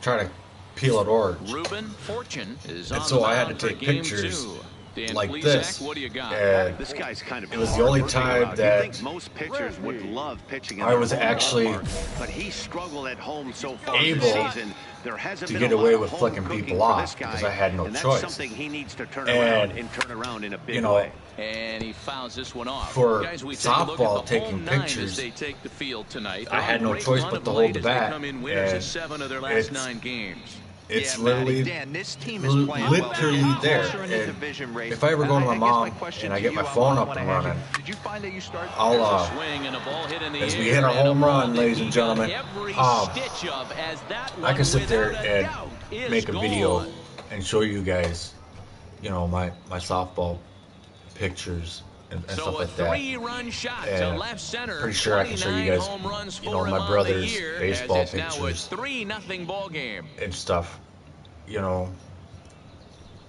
try to peel it orange. Ruben Fortune is And on so the I had mound to for take game pictures 2. Dan like Plesac, this, what do you got? and This guy's kind of it was the only hard working time around. that You'd think most pitchers would love pitching in I their was home actually ballpark, but he struggled at home so far able this season. There hasn't to been get a lot away of with home flicking cooking people for off this guy, because I had no and that's choice. something he needs to turn And, around and turn around in a big you know, way. And he fouls this one off. for Guys, we take a look at softball, the taking home 9 pictures, as they take the field tonight. I had no Great choice run but of to late hold the as they bat, come in winners of and 7 of their last it's 9 games. It's Yeah, Matty, literally, Dan, this team is playing literally well. there. Closer in the And division race. if I ever go to my I guess mom question and I to get you, my I phone up wanna and ask you, running, did you find that you started? I'll There's a swing and a ball hit in the as air, we hit our and a home ball run, that ladies he and got gentlemen, every stitch of, as that I one, can sit there without a and doubt, is make a video gone. and show you guys, you know, my softball pictures and So stuff a like that. 3-run shot to And left center. pretty sure I can show you 29 guys, home runs you know, for him my on the brother's year, baseball as it's now a pictures 3-0 ball game. and stuff. You know,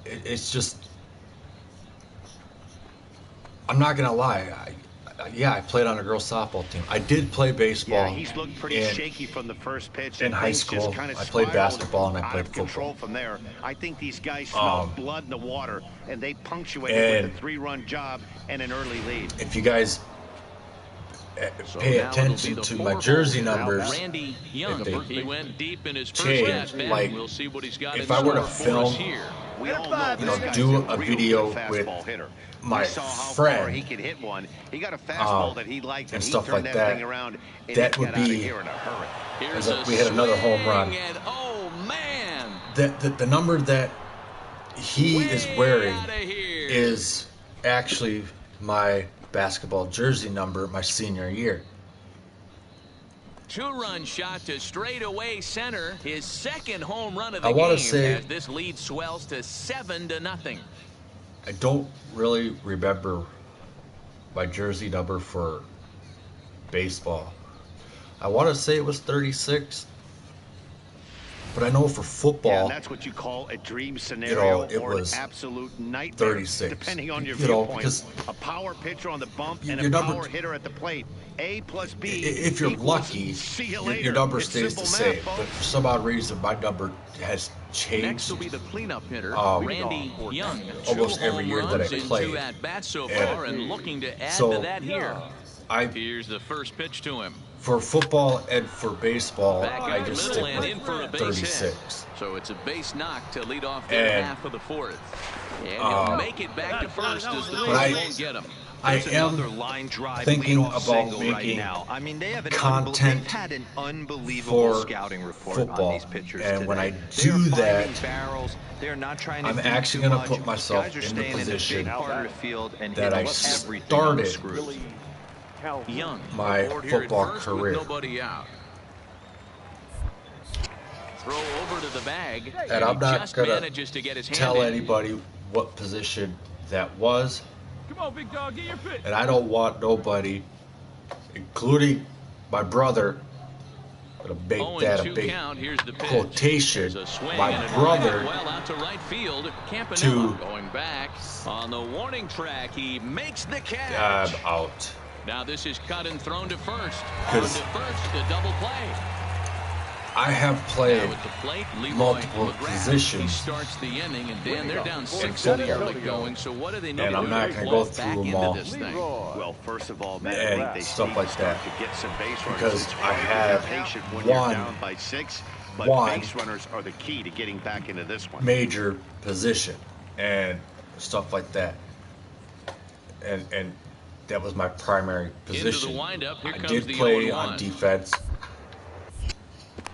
it's just, I'm not gonna lie. I played on a girls softball team. I did play baseball. Yeah, he's looked pretty shaky from the first pitch. in and high things school. just kind of I played spiraled basketball and I out played of control football. from there. I think these guys smell blood in the water, and they punctuated and with a 3-run job and an early lead. If you guys So pay now it'll attention be the to my 4 jersey hole. numbers, Randy Young, if they he went deep in his first change, at bat. like, We'll see what he's got if in I were to store for us film, here. We all know you know, this guy's do a a real video good with fastball hitter. my We saw how far friend, he could hit one. He got a fastball that he liked, and he stuff turned like that that, thing around, and that he would got out of be- here in a hurry. Here's as a if we had another home run. swing, and oh man, the number that he is way wearing outta here. is actually my basketball jersey number my senior year. 2-run shot to straightaway center. His second home run of the I wanna game say- as this lead swells to 7-0. I don't really remember my jersey number for baseball. I want to say it was 36, but I know for Yeah, football, and that's what you call a dream scenario it or was an absolute nightmare, 36. depending on your You know, viewpoint. because a power pitcher on the bump and your a number- power hitter at the plate. A plus B if you're equals lucky, see you your later. number It's stays the simple same. math, But folks. for some odd reason, my number has changed. Next will be the cleanup hitter, Um, Randy Young. almost 2 every home year that I runs in played. 2 at-bats so And far, and looking to add so to that here. Here's the first pitch to him. For football and for baseball, Back I in the just middle stick and in with for a base hit. 36. So it's a base knock to lead off their And, half of the 4th. And he'll make it back to first as the but pitch won't get him. I There's another am line drive thinking leadoff about single right making now. I mean, they have content they've had an unbelievable for scouting report football. on these pitchers And today. when I They do are finding that, barrels. They're not trying to I'm do actually too gonna much. put myself Guys are in the staying position in a big part of the field and that I hitting everything on the started screws. Young, my aboard here at football first with career. nobody out. Throw over to the bag, And I'm he not just gonna manages to get his hand tell in. anybody what position that was. Come on, big dog, get your pitch. And I don't want nobody, including my brother, gonna make that a 0-2 big count. Here's the pitch. quotation. There's a swing My and a brother drive well out to right field. Campanella to- going back on the warning track. He makes the catch. I'm out. Now this is cut and thrown to first. On to 'Cause first, a double play. I have Now played with the plate, Leroy multiple McGrath. He positions starts the inning, and Dan, they're down in 6 football. early going. So what do they need And to I'm do not to gonna claw go back through them into all. this thing? Well, first of all, man, And I think they stuff need like to start that. to get some base runners. Because It's I hard to be have patient when one- you're down by 6, but one base runners are the key to getting back into this one. major position and stuff like that. and that was my primary position. Into the windup. Here I comes did the play 0-1. on defense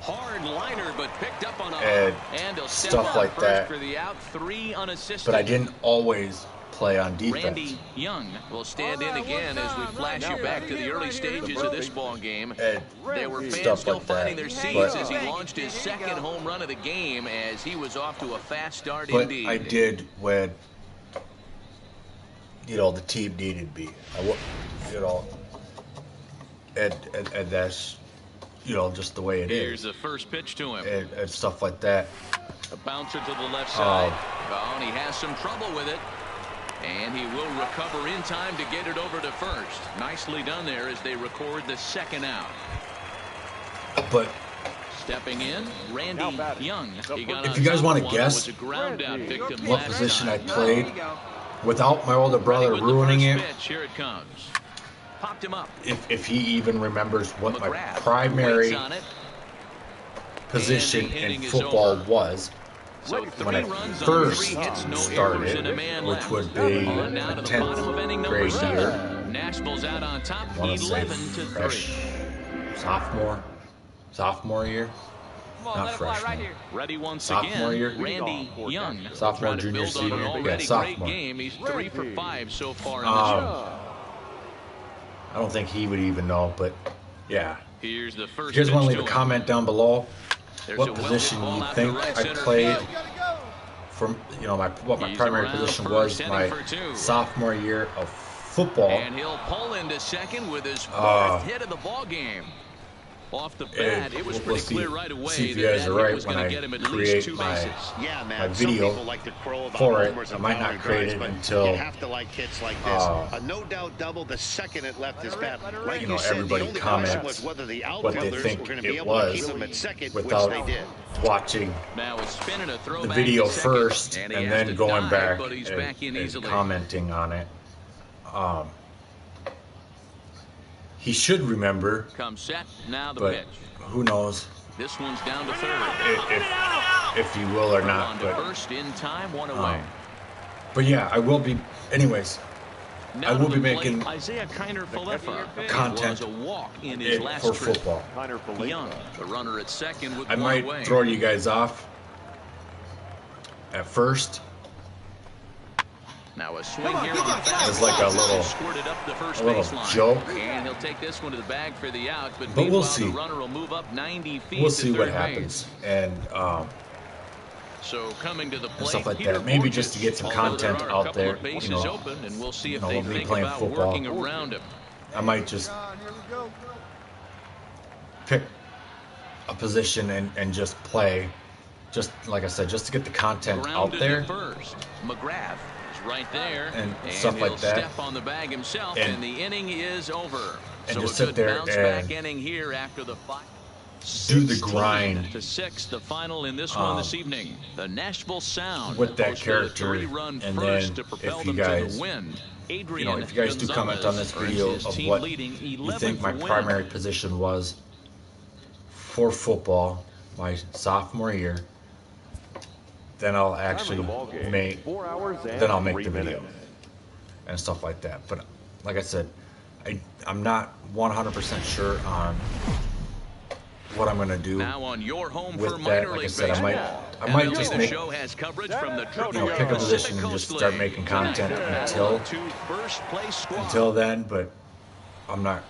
Hard liner, but picked up on a and he'll step stuff on like first that, for the out, 3 unassisted. but I didn't always play on defense. Randy Young will stand in again as we flash you back to the early stages of this ball game. And There were fans stuff still like finding that. their seats But- as he launched his second home run of the game as he was off to a fast start But indeed. I did when, the team needed me. And that's, just the way it Here's is. the first pitch to him. And stuff like that. A bouncer to the left side. And he has some trouble with it. And he will recover in time to get it over to first. Nicely done there as they record the second out. But Stepping in, Randy Young. He got if on you guys top want of to one, guess was a ground out victim what last position I time. played without my older brother Ready with the ruining first it, pitch. Here it comes. Popped him up. if he even remembers what my McGrath primary waits on it. position And the in inning is football over. was So when I 3 runs on first 3 hits, no errors, started, and a man which left. would be On now a to the bottom of inning 10th number grade 7. year. Nashville's out on top, I want to say 11-3. sophomore year, not freshman. Ready once Sophomore again, year? Randy Young. Sophomore, Trying to junior, build on an senior, already sophomore. great game. He's 3 for 5 so far in this one. I don't think he would even know, but yeah. Here's the If first you guys want to pitch leave a to him. comment down below, There's what a position well-hit ball you out think to right I center played field. from, what my He's primary around position first, was heading my for 2. sophomore year of football. And he'll pull into second with his 4th hit of the ball game. Off the bat, it was we'll pretty see- clear right away see if you that guys that are hit right was when going I to get him at create least 2 my- bases. Yeah, man. my video Some people like to crow about for it. homers I and might not boundary create drives, it but until, you have to like hits like this. A no-doubt double the second it left his bat. Like you said, the everybody only question comments was whether the what they outfielders think were going to be it able to keep was him at second, which without they did. watching Now it's spinning a the throwback video to second, first and and he has then to going dive, back but he's and, back in and easily. commenting on it. He should remember, Comes set, now the but pitch. who knows This one's down to third. if he will or On not. to But first in time, 1 away. yeah, I will be. Anyways, Now I will to be the plate, making Isaiah Kiner-Falefa. content It was a walk in his last for trip. football. Young, the runner at second with I 1 might away. throw you guys off at first. Now a swing here on the It's like a little- squirted up the first little baseline. joke. And he'll take this one to the bag for the out, but we'll meanwhile see. the runner will move up 90 feet We'll to see what third happens base. and So coming to the plate, stuff like Peter that. Maybe Borges, just to get some although content there are a out couple there, of bases you know, open, and we'll see if you know, they me think playing about football. working around him. I might just pick a position and just play. Just like I said, just to get the content out Grounded there. to first. McGrath is right there, And stuff he'll like that. step on the bag himself, And- and the inning is over. and So just a sit good there bounce back and inning here after the do the grind 16-6, the final in this one this evening. The Nashville Sound with that posted character, a 3-run and first then to propel if you them to guys, the win. if you guys do comment on this video of what you think my primary position was for football my sophomore year, then I'll actually make the video and stuff like that. But like I said, I'm not 100% sure on what I'm gonna do Now on your home with for that. minor Like I league said, I baseball. might MLB just The make, Show has coverage from the pick a position and just start making content until then. But I'm not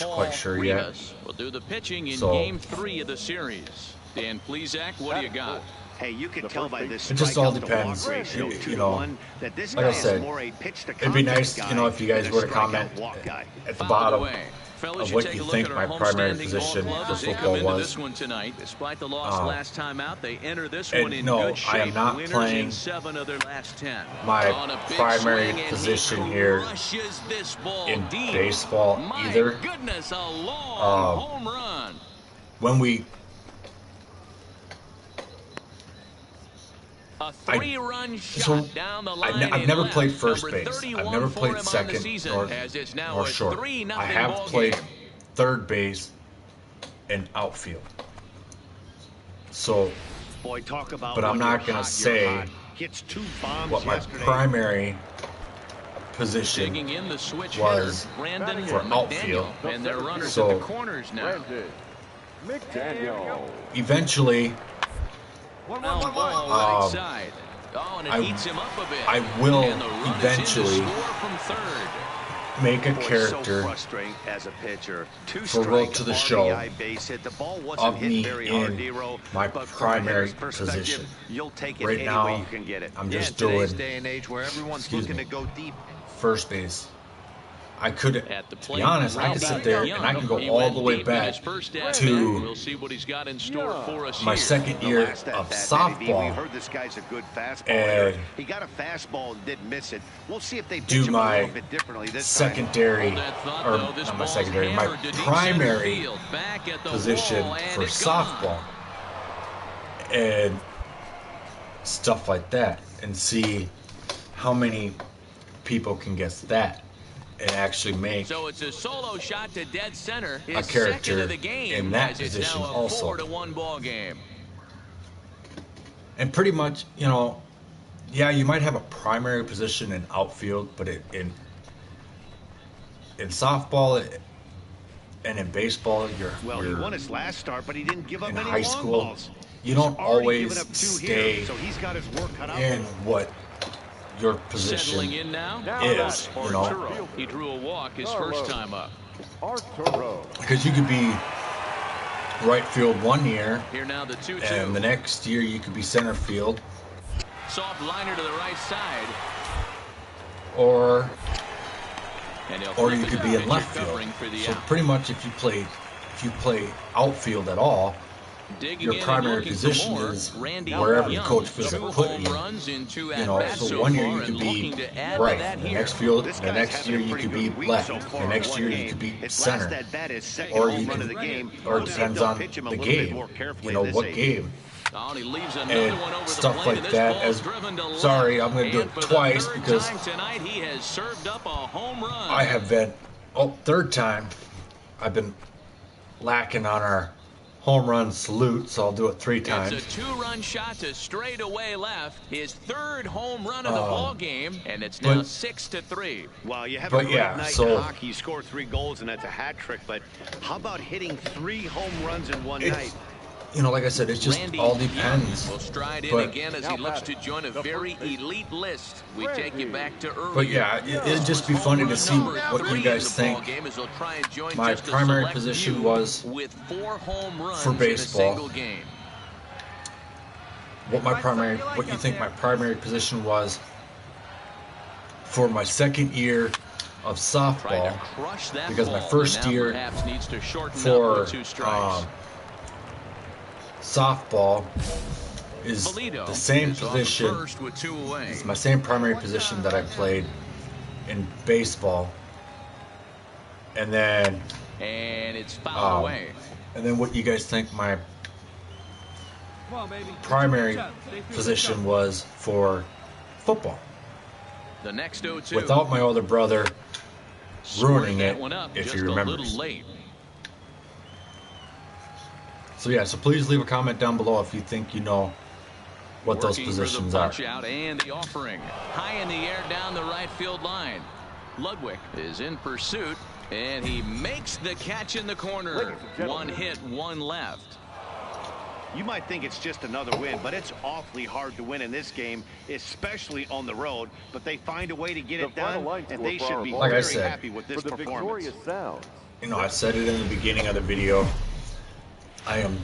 quite sure yet. We'll do the pitching in So- Game 3 of the series. Dan Plesac, what do you got? Hey, you can tell by this It just all strikeout to depends. walk ratio, You 2-to-1, that this like guy I said, is more a pitch to it'd be contact nice, guy if you guys than were a to comment strikeout walk guy. at the Fouled bottom away. Fellas, of what take you a look think at my our primary homestanding ball position clubs for as they come football into was. this one tonight. Despite the loss last time out, they enter this and one in no, good shape. I am not Winners playing in 7 of their last 10. my On a big primary swing, and position he here crushes this ball in deep. baseball My either. goodness, a long home run. When we A 3-run shot so down the line. I've and never left. played first Number base. I've 31 never for played him on the second season, nor as it's now or a short. 3-0 I have ball played game. third base and outfield. So Boy, talk about But I'm when not you're gonna hot, say you're hot. Hits 2 bombs what my yesterday. primary position Digging in the switch was hitter, Brandon for outfield. McDaniel, and their runners So- at the corners now. Brandon McDaniel. Eventually, Now ball right side. Oh, and it heats him up a bit. I will And the run eventually is in to score from third. make a Boy, so character frustrating as a pitcher. Two for strike Road to the Show RBI base hit. The ball wasn't of hit me very hard, in Nero, my but from a primary hitter's perspective, position. You'll take it Right any now, way you can get it. I'm Yeah, just in today's doing- day and age where everyone's excuse looking me. to go deep. first base. I could, At the to plate, be honest, I could sit there and I can go all the way back to We'll see what he's got in store for us my here. second The year last of at-bat, maybe. We softball heard this guy's a good fastball and hitter. He got a fastball and didn't miss it. We'll see if they pitch do him a my little bit differently this time. secondary, Hold that thought, or though. This not my ball's secondary, my hammered to deep center primary field. Back at the position wall, and for it's gone. softball and stuff like that, and see how many people can guess that and actually make So it's a solo shot to dead center. His a character second of the game, in that as it's position now a also. 4-1 ball game. And pretty much, you know, yeah, you might have a primary position in outfield, but in softball and in baseball, Well, he won his last start, but he didn't give up in any high long school, balls. you don't He's already always given up 2 stay here, so he's got his work cut out in for him. what your position Settling in now is, you know, Arturo. He drew a walk his first time up. Arturo. because you could be right field one year, Here now the 2-2. and the next year you could be center field, Soft liner to the right side. or And he'll or flip you it could to be in pitcher left field. covering for the So out. pretty much, if you play outfield at all, Digging your in and primary looking for position more. is Randy wherever the Young, coach feels 2 like putting home you. runs in 2 You know, at-bats so so one year far you could and be looking to add to right, that the here. next field, This the guy's next having year a you pretty could be good week left, so the far next in one year you game. could be His center, last at-bat is second or home you run can, of the game. or it We'll see if depends they'll on pitch him a the little bit game. more carefully You know, this what age. game. Oh, and he leaves another And one over stuff the plate, like and this that. ball's As driven to sorry, left. I'm going to do And it for the twice third because time tonight, he has served up a home run. I have been third time. I've been lacking on our home run salute, so I'll do it 3 times. It's a 2-run shot to straightaway left. His 3rd home run of the ball game, and it's now but- 6-3. Well, you have But a great yeah, night so- in hockey. You score 3 goals, and that's a hat trick. But how about hitting 3 home runs in one night? It's, you know, like I said, it just Randy all Young depends. will stride in But- again as he looks to join a very elite list. We take you back to earlier. But yeah, it'd just be funny to see what you guys think my primary position was with 4 home runs for baseball. in a single game. What you think my primary position was for my second year of Trying softball, to crush that because my ball, first and now year perhaps needs to shorten up for with 2 strikes. softball is Polito the same is on the position. first with 2 away. It's my same primary position that I played in baseball, and then And it's fouled away. and then what you guys think my Come on, baby. primary position was for football, The next 0-2. without my older brother ruining Squared that it, one up if just he a remembers. little late. So yeah, so please leave a comment down below if you think you know what those Working positions for the are. punch out and the offering. High in the air down the right field line. Ludwig is in pursuit, and he makes the catch in the corner. Ladies and gentlemen. 1 hit, 1 left. You might think it's just another win, but it's awfully hard to win in this game, especially on the road. But they find a way to get it The final done, line and score they for should our be ball Like I very said, happy with For this the performance. victorious Sounds. You know, I said it in the beginning of the video. I am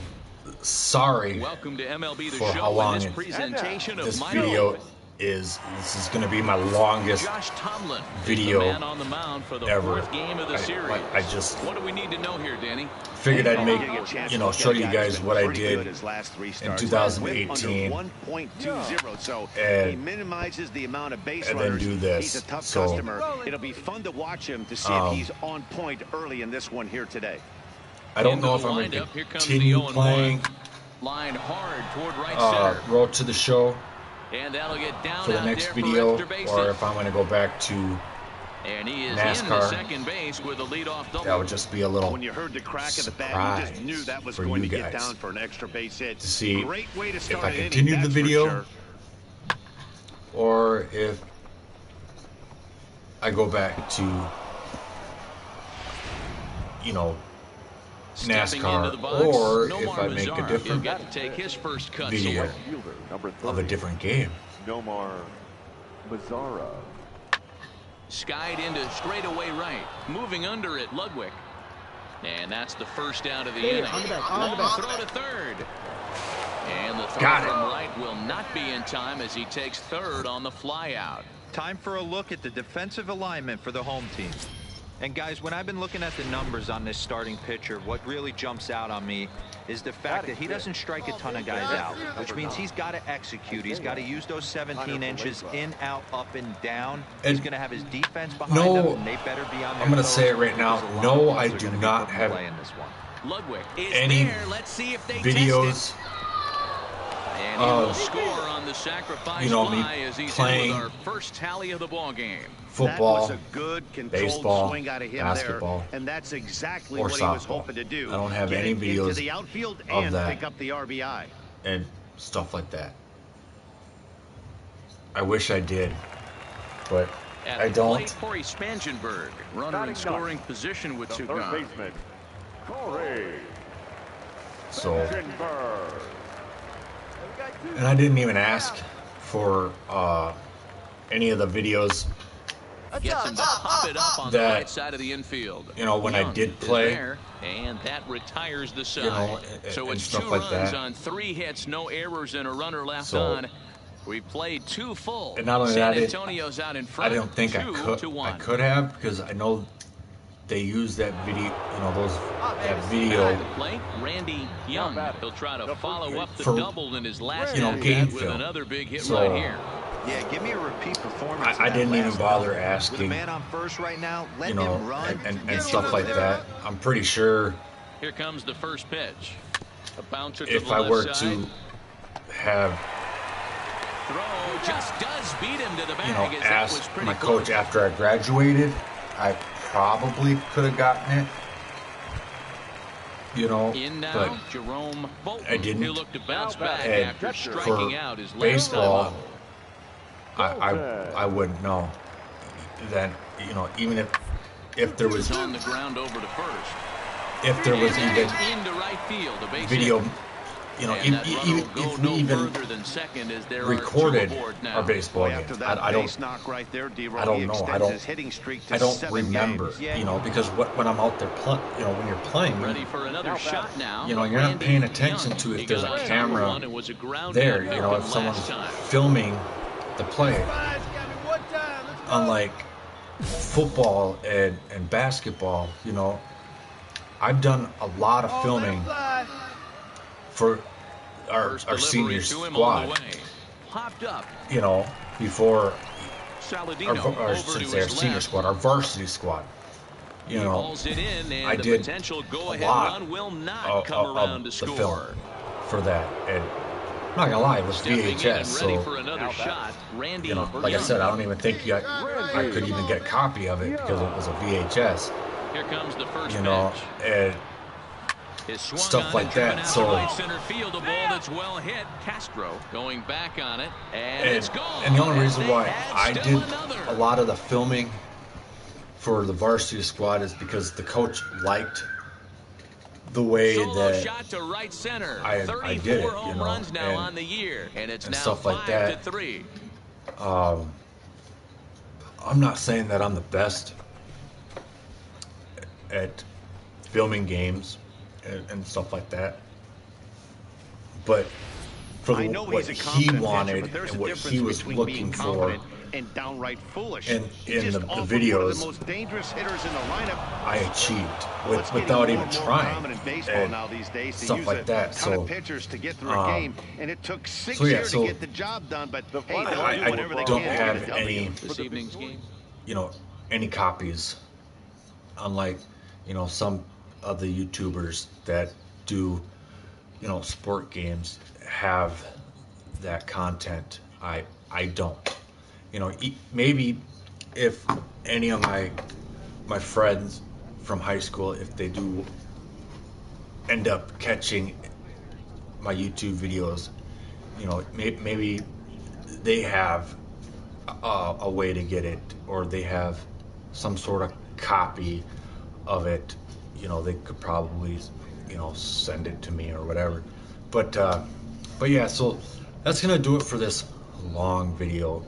sorry Welcome to MLB The for how Show long and this it- presentation of this minor video league. is. This is going to be my longest Josh Tomlin video is the man on the mound for the ever. 4th game of the series. I just What do we need to know here, Danny? figured I'd make, Getting a chance you to know, look show at a you guy guys who's what I been pretty good did his last 3 in starts. 2018, Under 1.20, so and- he minimizes the amount of base and then runners. do this. He's a tough So- customer. It'll be fun to watch him to see if he's on point early in this one here today. I don't Into know the if I'm going to windup. Here comes the continue 0-1. playing Line hard toward right center. Road to the Show And that'll get down for the out next there video, for extra bases. or if I'm going to go back to And he is in NASCAR. the second base with a leadoff double. that would just be a little When you heard the crack of the bat, you just surprise knew that was for going you to get guys down for an extra base hit. to see Great way to if start I an inning, continue the that's for video sure. or if I go back to, you know, NASCAR, or if I make a different video of a different game. Nomar Mazzara. Skied into straightaway right. Moving under it, Ludwig. And that's the first out of the inning. Long throw to third. And the throw from right will not be in time as he takes third on the flyout. Time for a look at the defensive alignment for the home team. And guys, when I've been looking at the numbers on this starting pitcher, what really jumps out on me is the fact that he doesn't strike a ton of guys out, which means he's got to execute. He's got to use those 17 inches in, out, up, and down. He's going to have his defense behind them, and they better be on their I'm going to toes, say it right now. because a lot No, of I balls are do gonna be not put in have play in this one. Ludwig is any there. Let's see if they videos and he will score on the sacrifice fly as he's in with our first tally of the ball game. Football, that was a good controlled baseball, swing out of him basketball, there, and that's exactly or what he was softball. hoping to do. I don't have Get any it videos into the outfield of and that. pick up the RBI. And stuff like that. I wish I did, but At I the don't. plate, Corey Spangenberg, runner in scoring position with two Third gone. baseman, Corey So, Spangenberg. and I didn't even ask for any of the videos. Gets him to pop it up on the That, right side of the infield. you know, when I Young did is play, there, and that retires the side. you know, So and it's stuff 2 like runs that. on 3 hits, no errors, and a runner left So, on. We played 2 full. and not only San that, Antonio's out in front. I don't think I 2-1. could have, because I know they use that video, you know, that video At the plate, Randy Young. He'll try to follow up the for, double in his last you know, at-bat game with film. another big hit So, right here. Yeah, give me a repeat performance. I didn't even bother With a asking, man on first right now, let you know, him run and stuff like that. I'm pretty sure Here comes the first pitch. A bouncer to if the I left were side. to have, Throw just does beat him to the bag, you know, as that was asked pretty my close. coach after I graduated, I probably could have gotten it, you know, In now, but Jerome Bolton. I didn't. He'll look to bounce back And after for striking out his last baseball, time up. I wouldn't know. Then, you know, even if there was He's on the ground over to first. if there was And even that's into right field, a base video, hit. you know, And that runner even will go if no we even further than second as there recorded are 2 aboard now. our baseball Boy, game, after that I don't. base knock right there, D-Roll, I don't he know. extends his hitting streak to I don't 7 remember, games. you know, because when I'm out there, you know, when you're playing, Ready for another shot now. you know, you're not Randy paying attention Young. to He if there's got a on camera one and was a ground there, out you know, if victim someone's last time. filming the play. Unlike football and basketball, you know, I've done a lot of filming for our First senior delivery to him all the squad, way. Popped up. you know, before Saladino our over should to say our his senior left. squad, our varsity squad. You He know, hauls it in, and I the did potential a go-ahead lot run will not come around to the score. film for that, and I'm not gonna lie, it was Stepping in VHS, and ready so for another shot. Randy you know, like I Young. said, I don't even think I could even get a copy of it because it was a VHS, Here comes the first you know, pitch. and His swung stuff on like and driven that, out so- to right center field, a ball that's well hit. Castro going back on it, and it's gone. and the only reason They why had I still did another. a lot of the filming for the varsity squad is because the coach liked the way Solo that shot to right center. I 34 did it, you home know, runs now and- on the year, and it's and now stuff like 5-3. I'm not saying that I'm the best at filming games and stuff like that, but for I know what he's a he confident pitcher, wanted but there's and a what difference he was between looking being for, confident and downright foolish. and He in just the offered one of videos, the most dangerous hitters in the lineup. I achieved Well, it's getting without more even and more trying, common in baseball and now these days to stuff use like a that. ton So of pitchers to get through a game, and it took 6 so yeah, years so to get the job done. But hey, they'll I do whatever they don't can to have get a W. any, This evening's game. you know, any copies, unlike, you know, some of the YouTubers that do, you know, sport games have that content. I don't, you know, maybe if any of my friends from high school, if they do end up catching my YouTube videos, you know, maybe they have a way to get it, or they have some sort of copy of it, you know, they could probably, you know, send it to me or whatever. But yeah, so that's gonna do it for this long video.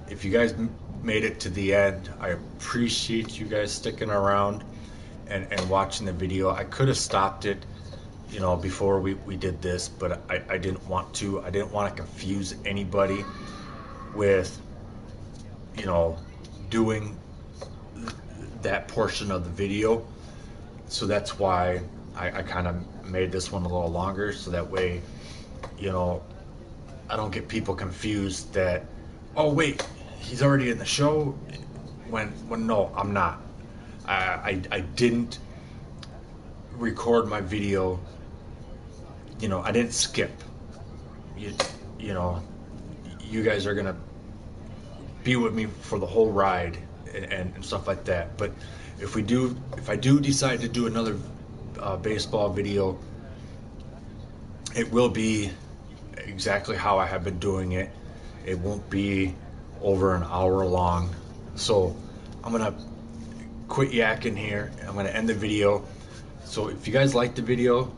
If you guys made it to the end, I appreciate you guys sticking around and watching the video. I could have stopped it, you know, before we did this, but I didn't want to. I didn't want to confuse anybody with, you know, doing that portion of the video. So that's why I kind of made this one a little longer, so that way, you know, I don't get people confused that, oh wait, he's already in the show, when no, I'm not. I didn't record my video, you know, I didn't skip. You know, you guys are gonna be with me for the whole ride and stuff like that. But if I do decide to do another baseball video, it will be exactly how I have been doing it. It won't be over an hour long. So I'm gonna quit yakking here. I'm gonna end the video. So if you guys like the video,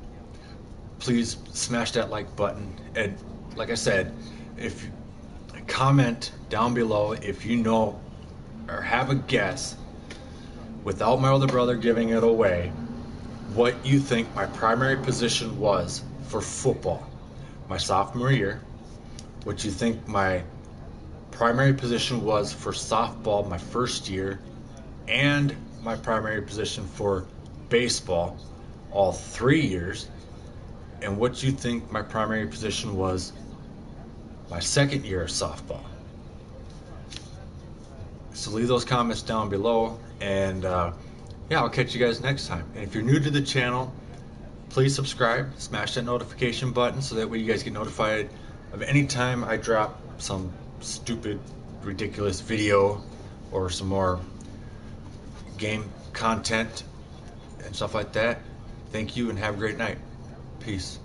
please smash that like button. And like I said, if comment down below if you know or have a guess, without my older brother giving it away, what you think my primary position was for football my sophomore year, what you think my primary position was for softball my first year, and my primary position for baseball all 3 years, and what you think my primary position was my second year of softball. So leave those comments down below, and yeah, I'll catch you guys next time. And if you're new to the channel, please subscribe, smash that notification button so that way you guys get notified of any time I drop some stupid, ridiculous video or some more game content and stuff like that. Thank you and have a great night. Peace.